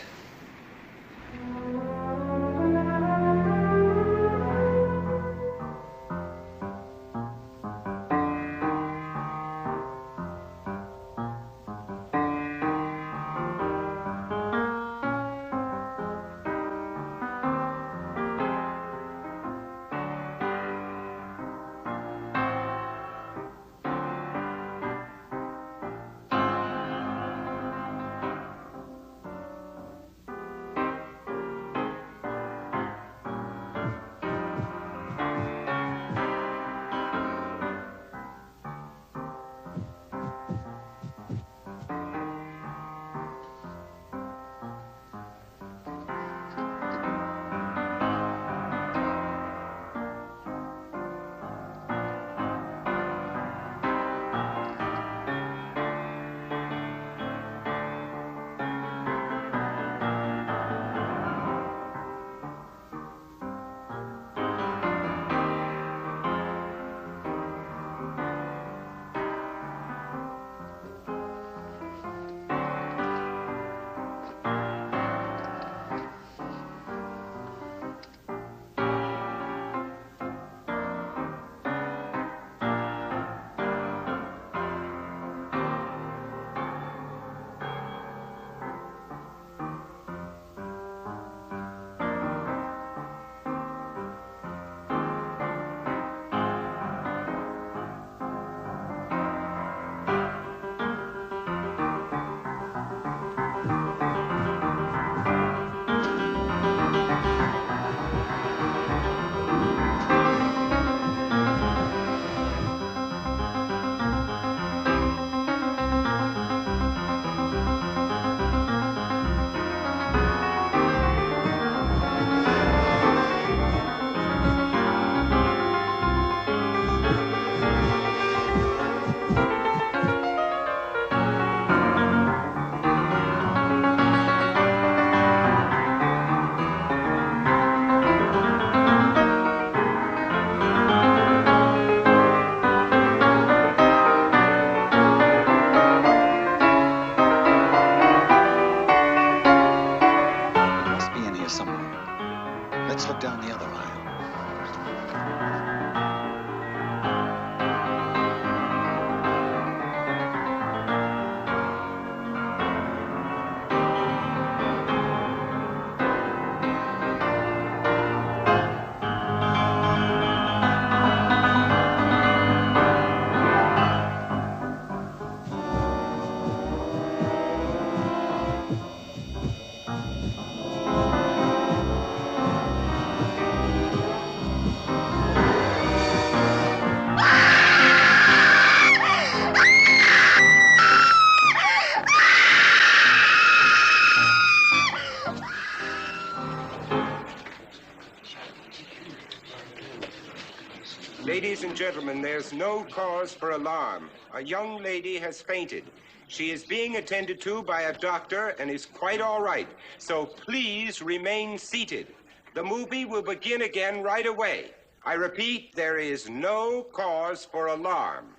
Ladies and gentlemen, there's no cause for alarm. A young lady has fainted. She is being attended to by a doctor and is quite all right. So please remain seated. The movie will begin again right away. I repeat, there is no cause for alarm.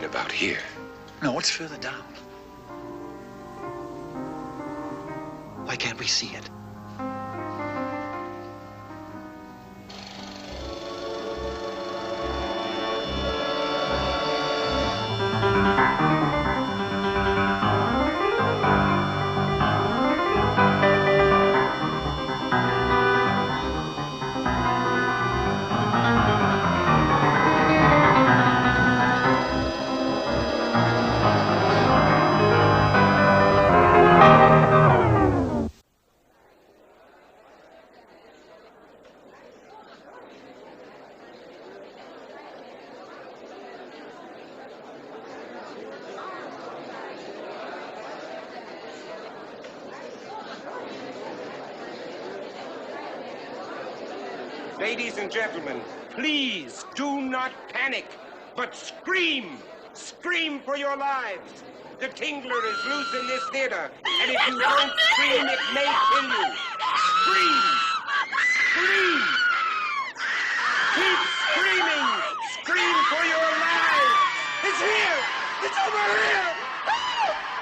About here. No, it's further down. Why can't we see it? Ladies and gentlemen, please do not panic, but scream. Scream for your lives. The Tingler is loose in this theater, and if you don't scream, it may kill you. Scream! Scream! Keep screaming! Scream for your lives! It's here! It's over here!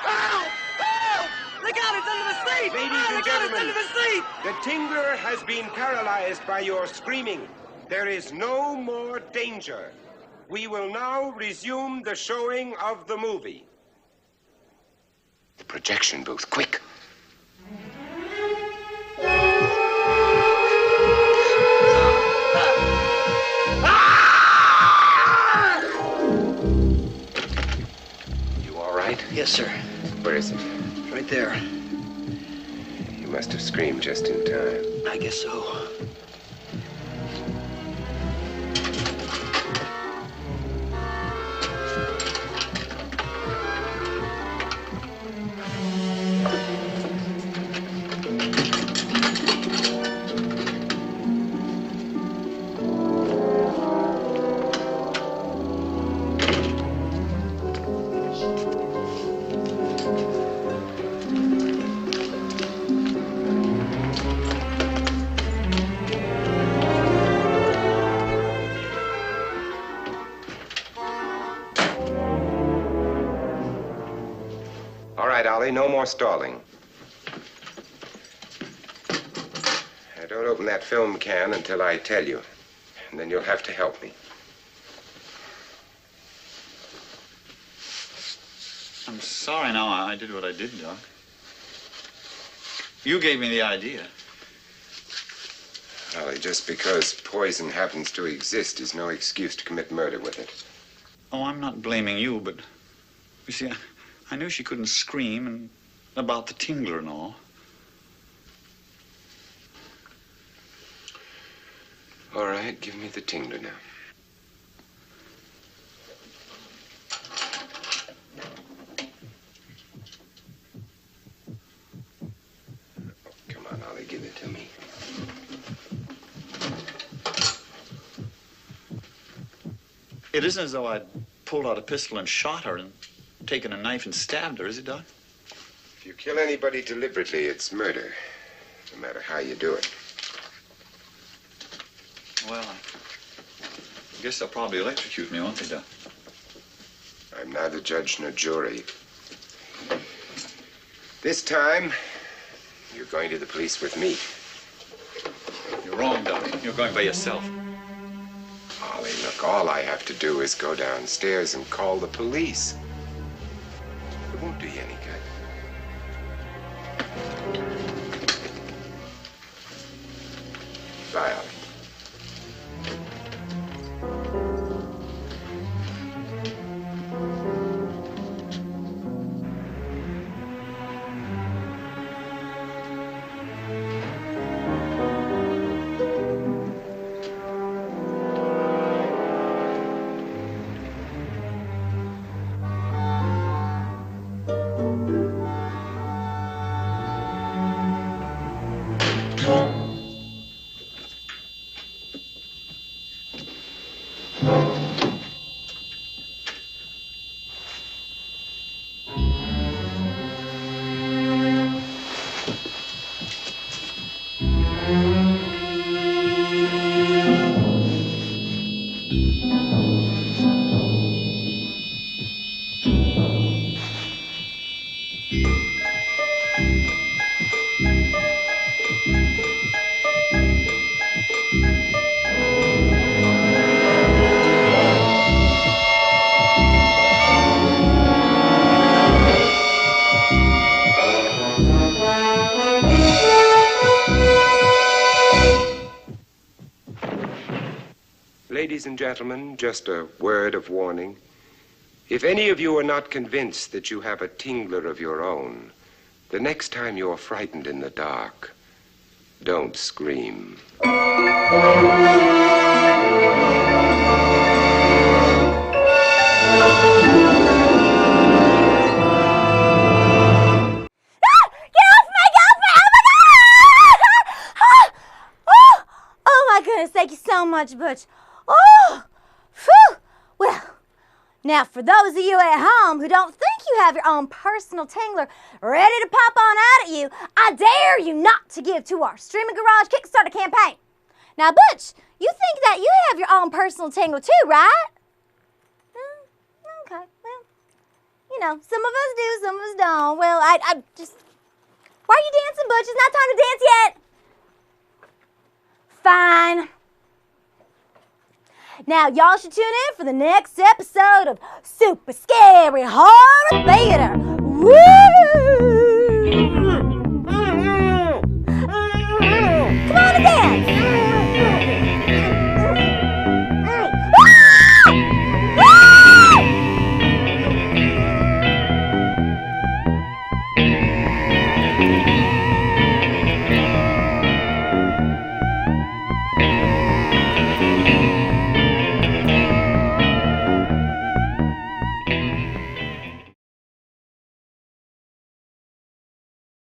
Help! Help! Look out, it's under the seat! Ladies and look out, it's gentlemen, under the seat! the Tingler has been paralyzed by your screaming. There is no more danger. We will now resume the showing of the movie. The projection booth, quick. You all right? Yes, sir. Where is it? Right there. You must have screamed just in time. I guess so. All right, Ollie, no more stalling. Now, don't open that film can until I tell you, and then you'll have to help me. I'm sorry now I did what I did, Doc. You gave me the idea. Ollie, just because poison happens to exist is no excuse to commit murder with it. Oh, I'm not blaming you, but you see, I knew she couldn't scream and about the Tingler and all. All right, give me the Tingler now. Come on, Ollie, give it to me. It isn't as though I'd pulled out a pistol and shot her and taken a knife and stabbed her, is it, Doc? If you kill anybody deliberately, it's murder, no matter how you do it. Well, I guess they'll probably electrocute me, won't they, Doc? I'm neither judge nor jury. This time, you're going to the police with me. You're wrong, Doc. You're going by yourself. Ollie, look, all I have to do is go downstairs and call the police. It won't do you any good. Bye, Ollie. Ladies and gentlemen, just a word of warning. If any of you are not convinced that you have a Tingler of your own, the next time you're frightened in the dark, don't scream. much, Butch. Oh, phew. Well, now for those of you at home who don't think you have your own personal tingler ready to pop on out at you, I dare you not to give to our Streaming Garage Kickstarter campaign. Now, Butch, you think that you have your own personal tingler too, right? Okay, well, you know, some of us do, some of us don't. Well, I just... Why are you dancing, Butch? It's not time to dance yet. Fine. Now, y'all should tune in for the next episode of Super Scary Horror Theater. Woo!